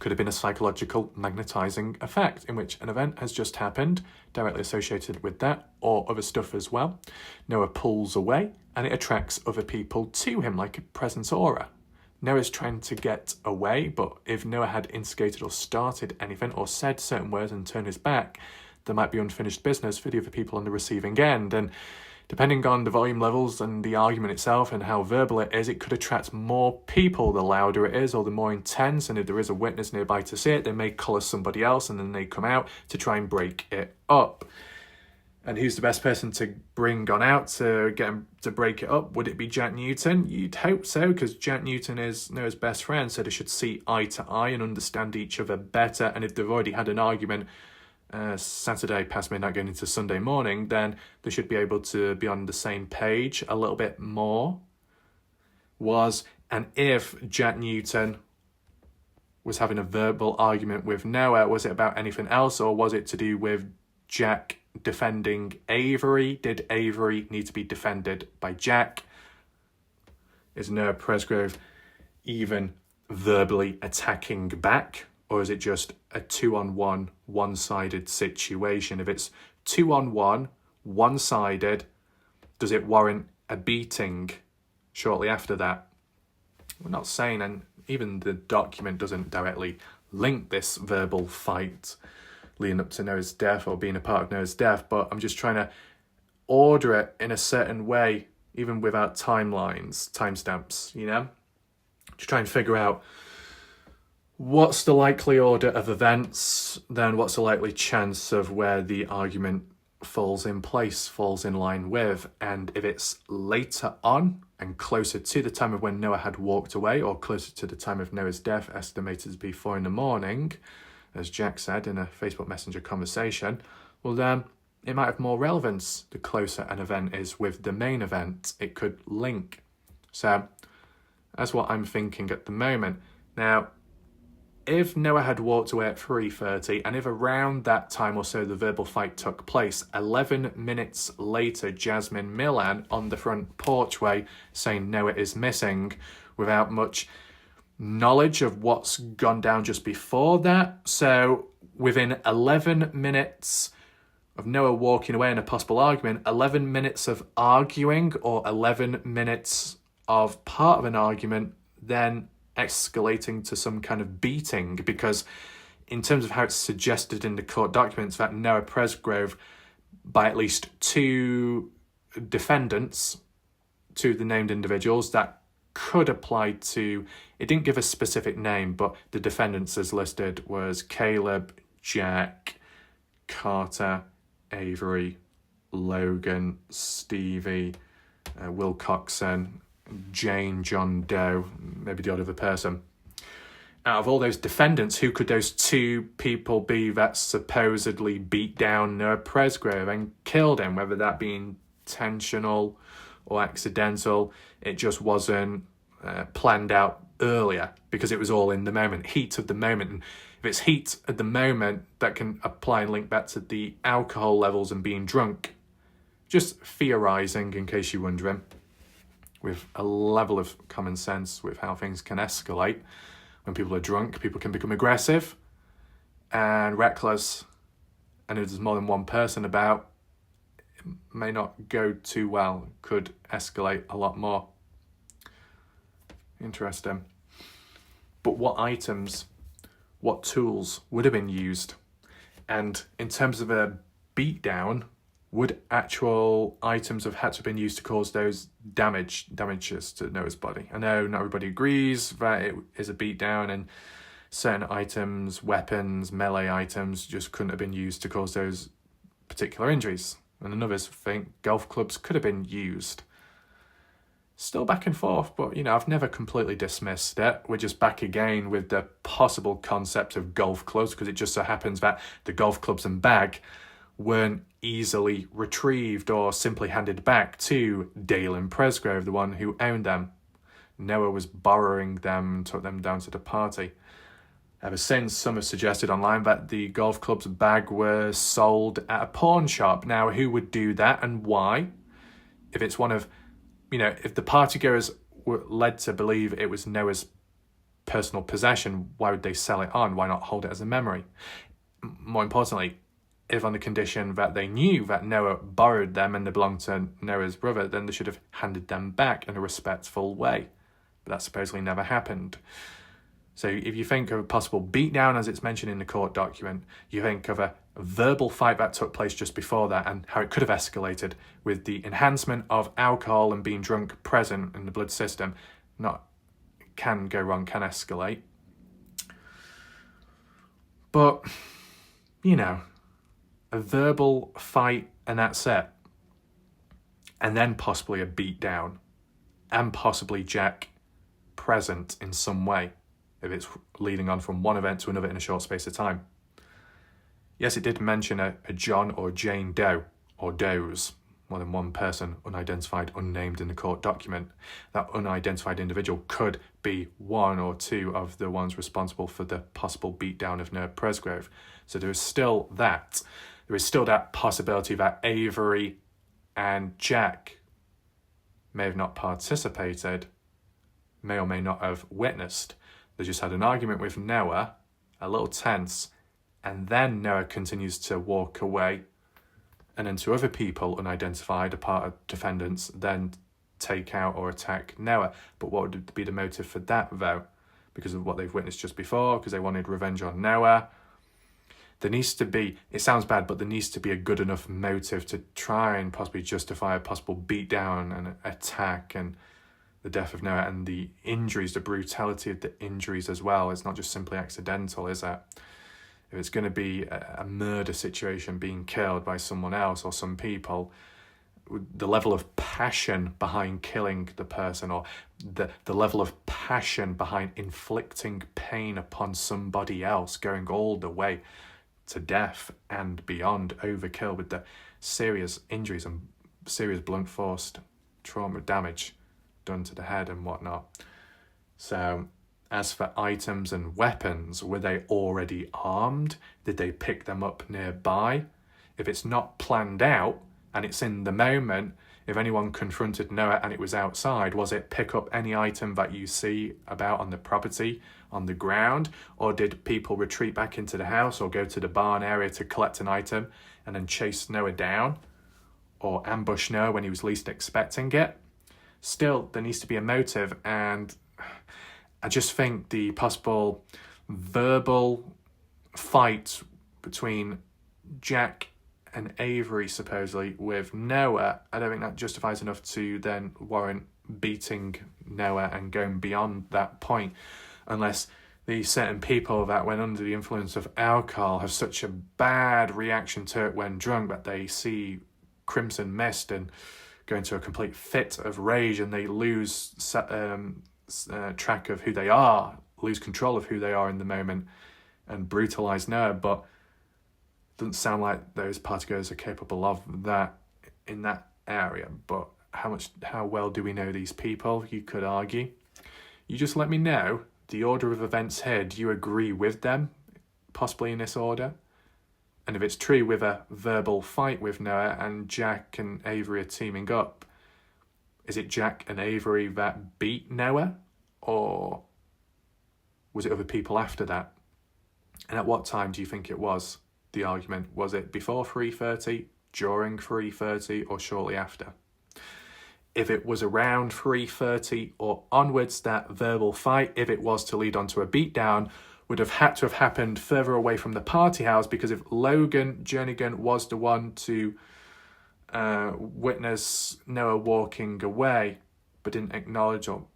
could have been a psychological magnetizing effect in which an event has just happened directly associated with that, or other stuff as well. Noah pulls away and it attracts other people to him like a presence aura. Noah's trying to get away, but if Noah had instigated or started anything or said certain words and turned his back, there might be unfinished business for the other people on the receiving end. And Depending on the volume levels and the argument itself and how verbal it is, it could attract more people the louder it is or the more intense. And if there is a witness nearby to see it, they may colour somebody else and then they come out to try and break it up. And who's the best person to bring on out to get him to break it up? Would it be Jack Newton? You'd hope so, because Jack Newton is Noah's best friend, so they should see eye to eye and understand each other better. And if they've already had an argument Saturday past midnight going into Sunday morning, then they should be able to be on the same page a little bit more. And if Jack Newton was having a verbal argument with Noah, was it about anything else, or was it to do with Jack defending Avery? Did Avery need to be defended by Jack? Is Noah Presgrove even verbally attacking back? Or is it just a 2-on-1, one-sided situation? If it's 2-on-1, one-sided, does it warrant a beating shortly after that? We're not saying, and even the document doesn't directly link this verbal fight leading up to Noah's death or being a part of Noah's death, but I'm just trying to order it in a certain way, even without timestamps, to try and figure out what's the likely order of events, then what's the likely chance of where the argument falls in place, falls in line with. And if it's later on and closer to the time of when Noah had walked away, or closer to the time of Noah's death, estimated to be 4 a.m, as Jack said in a Facebook Messenger conversation, well then it might have more relevance the closer an event is with the main event. It could link. So that's what I'm thinking at the moment. Now, if Noah had walked away at 3:30, and if around that time or so the verbal fight took place, 11 minutes later, Jasmine Millan on the front porchway saying Noah is missing, without much knowledge of what's gone down just before that. So within 11 minutes of Noah walking away in a possible argument, 11 minutes of arguing, or 11 minutes of part of an argument, then escalating to some kind of beating, because in terms of how it's suggested in the court documents that Noah Presgrove, by at least 2 defendants, 2 of the named individuals, that could apply to, it didn't give a specific name, but the defendants as listed was Caleb, Jack, Carter, Avery, Logan, Stevie, Wilcoxon, Jane, John Doe, maybe the odd other person. Out of all those defendants, who could those 2 people be that supposedly beat down Noah Presgrove and killed him? Whether that be intentional or accidental, it just wasn't planned out earlier, because it was all in the moment, heat of the moment. And if it's heat at the moment, that can apply and link back to the alcohol levels and being drunk. Just theorising, in case you're wondering, with a level of common sense with how things can escalate. When people are drunk, people can become aggressive and reckless, and if there's more than one person about, it may not go too well, could escalate a lot more. Interesting. But what items, what tools would have been used? And in terms of a beatdown, would actual items have had to have been used to cause those damages to Noah's body? I know not everybody agrees that it is a beatdown, and certain items, weapons, melee items, just couldn't have been used to cause those particular injuries. And others think golf clubs could have been used. Still back and forth, but I've never completely dismissed it. We're just back again with the possible concept of golf clubs, because it just so happens that the golf clubs and bag weren't easily retrieved or simply handed back to Dalen Presgrove, the one who owned them. Noah was borrowing them and took them down to the party. Ever since, some have suggested online that the golf club's bag were sold at a pawn shop. Now, who would do that and why? If it's one of, if the partygoers were led to believe it was Noah's personal possession, why would they sell it on? Why not hold it as a memory? More importantly, if on the condition that they knew that Noah borrowed them and they belonged to Noah's brother, then they should have handed them back in a respectful way. But that supposedly never happened. So if you think of a possible beatdown, as it's mentioned in the court document, you think of a verbal fight that took place just before that and how it could have escalated with the enhancement of alcohol and being drunk present in the blood system. Can go wrong, can escalate. But, a verbal fight and that's it. And then possibly a beatdown. And possibly Jack present in some way, if it's leading on from one event to another in a short space of time. Yes, it did mention a John or Jane Doe, or Does, more than one person, unidentified, unnamed in the court document. That unidentified individual could be one or two of the ones responsible for the possible beatdown of Noah Presgrove. So there is still that. There is still that possibility that Avery and Jack may have not participated, may or may not have witnessed. They just had an argument with Noah, a little tense, and then Noah continues to walk away, and then two other people, unidentified, a part of defendants, then take out or attack Noah. But what would be the motive for that, though? Because of what they've witnessed just before, because they wanted revenge on Noah. There needs to be, it sounds bad, but there needs to be a good enough motive to try and possibly justify a possible beatdown and attack and the death of Noah and the injuries, the brutality of the injuries as well. It's not just simply accidental, is it? If it's going to be a murder situation, being killed by someone else or some people, the level of passion behind killing the person, or the level of passion behind inflicting pain upon somebody else, going all the way to death and beyond, overkill with the serious injuries and serious blunt force trauma damage done to the head and whatnot. So as for items and weapons, were they already armed? Did they pick them up nearby? If it's not planned out and it's in the moment, if anyone confronted Noah and it was outside, was it pick up any item that you see about on the property, on the ground? Or did people retreat back into the house or go to the barn area to collect an item and then chase Noah down? Or ambush Noah when he was least expecting it? Still, there needs to be a motive, and I just think the possible verbal fight between Jack and Avery, supposedly, with Noah, I don't think that justifies enough to then warrant beating Noah and going beyond that point, unless these certain people that went under the influence of alcohol have such a bad reaction to it when drunk that they see crimson mist and go into a complete fit of rage, and they lose track of who they are, lose control of who they are in the moment, and brutalise Noah. But it doesn't sound like those partygoers are capable of that in that area. But how well do we know these people? You could argue. You just let me know the order of events here. Do you agree with them, possibly in this order? And if it's true with a verbal fight with Noah and Jack and Avery are teaming up, is it Jack and Avery that beat Noah? Or was it other people after that? And at what time do you think it was, the argument? Was it before 3:30, during 3:30, or shortly after? If it was around 3:30 or onwards, that verbal fight, if it was to lead on to a beatdown, would have had to have happened further away from the party house, because if Logan Jernigan was the one to witness Noah walking away, but didn't acknowledge or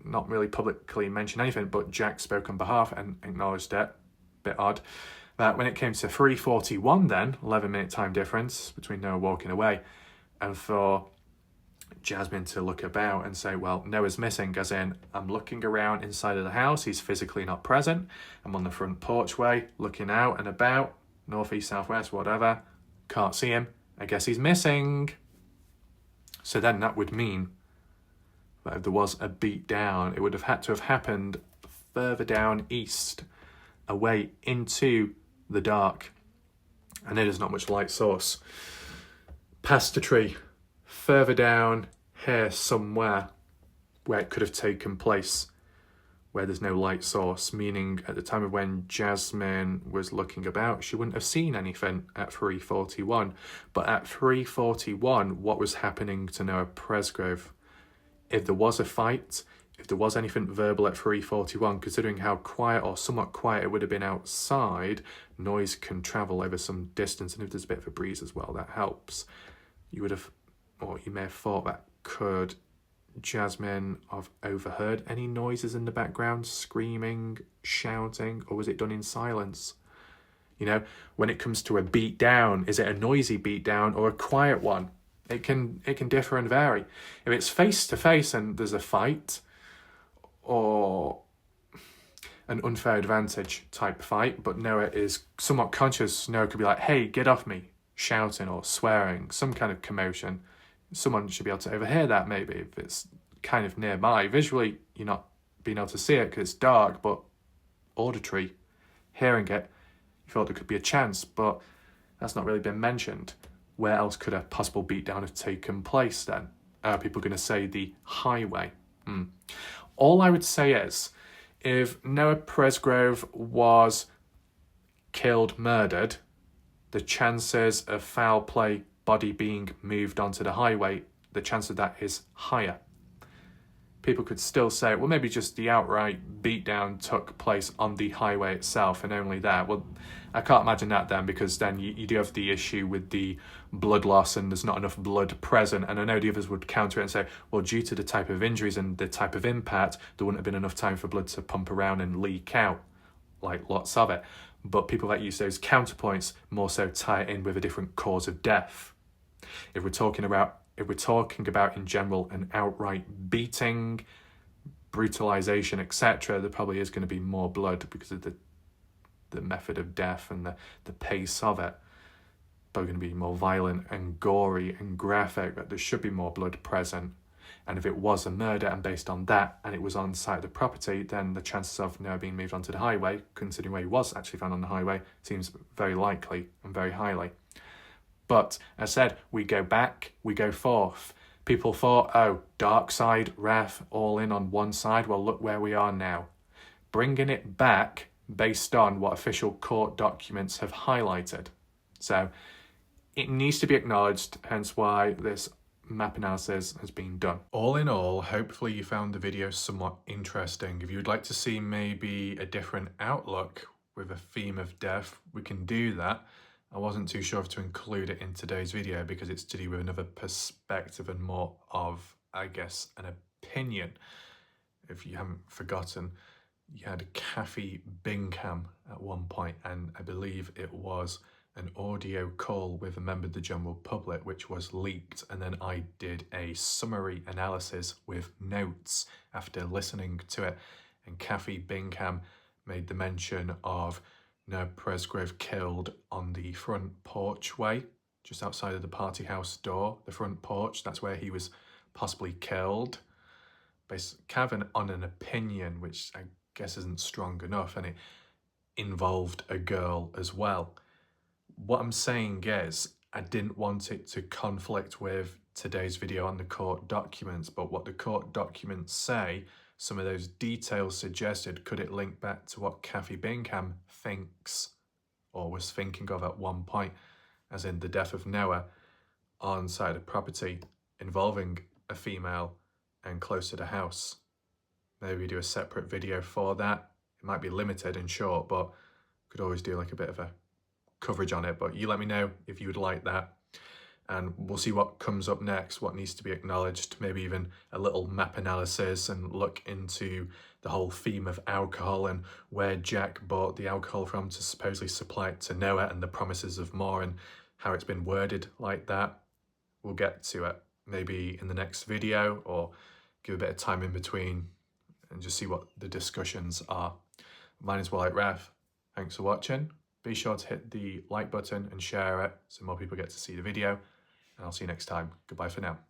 not really publicly mention anything, but Jack spoke on behalf and acknowledged it, bit odd, that when it came to 3:41 then, 11-minute time difference between Noah walking away, and for Jasmine to look about and say, well, Noah's missing, as in, I'm looking around inside of the house, he's physically not present, I'm on the front porchway, looking out and about, northeast, southwest, whatever, can't see him, I guess he's missing. So then that would mean that if there was a beat down, it would have had to have happened further down east, away into the dark, and there's not much light source. Past the tree, further down here somewhere where it could have taken place, where there's no light source, meaning at the time of when Jasmine was looking about, she wouldn't have seen anything at 3:41. But at 3:41, what was happening to Noah Presgrove? If there was a fight, if there was anything verbal at 3:41, considering how quiet or somewhat quiet it would have been outside, noise can travel over some distance, and if there's a bit of a breeze as well, that helps. You would have, or you may have thought that could Jasmine have overheard any noises in the background, screaming, shouting, or was it done in silence? You know, when it comes to a beat down, is it a noisy beat down or a quiet one? It can differ and vary. If it's face to face and there's a fight, or an unfair advantage type fight, but Noah is somewhat conscious, Noah could be like, hey, get off me, shouting or swearing, some kind of commotion. Someone should be able to overhear that maybe if it's kind of nearby. Visually, you're not being able to see it because it's dark, but auditory, hearing it, you thought there could be a chance, but that's not really been mentioned. Where else could a possible beatdown have taken place then? Are people going to say the highway? All I would say is, if Noah Presgrove was killed, murdered, the chances of foul play, body being moved onto the highway, the chance of that is higher. People could still say, well, maybe just the outright beatdown took place on the highway itself and only there. Well, I can't imagine that then, because then you do have the issue with the blood loss and there's not enough blood present. And I know the others would counter it and say, well, due to the type of injuries and the type of impact, there wouldn't have been enough time for blood to pump around and leak out, like lots of it. But people that use those counterpoints more so tie it in with a different cause of death. If we're talking about in general an outright beating, brutalization, etc., there probably is going to be more blood because of the method of death and the pace of it. Probably going to be more violent and gory and graphic, but there should be more blood present. And if it was a murder and based on that, and it was on site of the property, then the chances of Noah being moved onto the highway, considering where he was actually found on the highway, seems very likely and very highly. But as I said, we go back, we go forth. People thought, oh, dark side, Wrath, all in on one side. Well, look where we are now. Bringing it back based on what official court documents have highlighted. So it needs to be acknowledged, hence why this map analysis has been done. All in all, hopefully you found the video somewhat interesting. If you would like to see maybe a different outlook with a theme of death, we can do that. I wasn't too sure if to include it in today's video because it's to do with another perspective and more of, I guess, an opinion. If you haven't forgotten, you had Kathy Bingham at one point, and I believe it was an audio call with a member of the general public which was leaked, and then I did a summary analysis with notes after listening to it, and Kathy Bingham made the mention of Noah Presgrove killed on the front porchway, just outside of the party house door, the front porch. That's where he was possibly killed. Based kind of on an opinion, which I guess isn't strong enough, and it involved a girl as well. What I'm saying is, I didn't want it to conflict with today's video on the court documents, but what the court documents say, some of those details suggested, could it link back to what Kathy Bingham thinks or was thinking of at one point, as in the death of Noah on site of property involving a female and close to the house? Maybe do a separate video for that. It might be limited and short, but could always do like a bit of a coverage on it. But you let me know if you would like that, and we'll see what comes up next, what needs to be acknowledged, maybe even a little map analysis and look into the whole theme of alcohol and where Jack bought the alcohol from to supposedly supply it to Noah, and the promises of more and how it's been worded like that. We'll get to it maybe in the next video, or give a bit of time in between and just see what the discussions are. Mine is Wrongful. Thanks for watching. Be sure to hit the like button and share it so more people get to see the video. And I'll see you next time. Goodbye for now.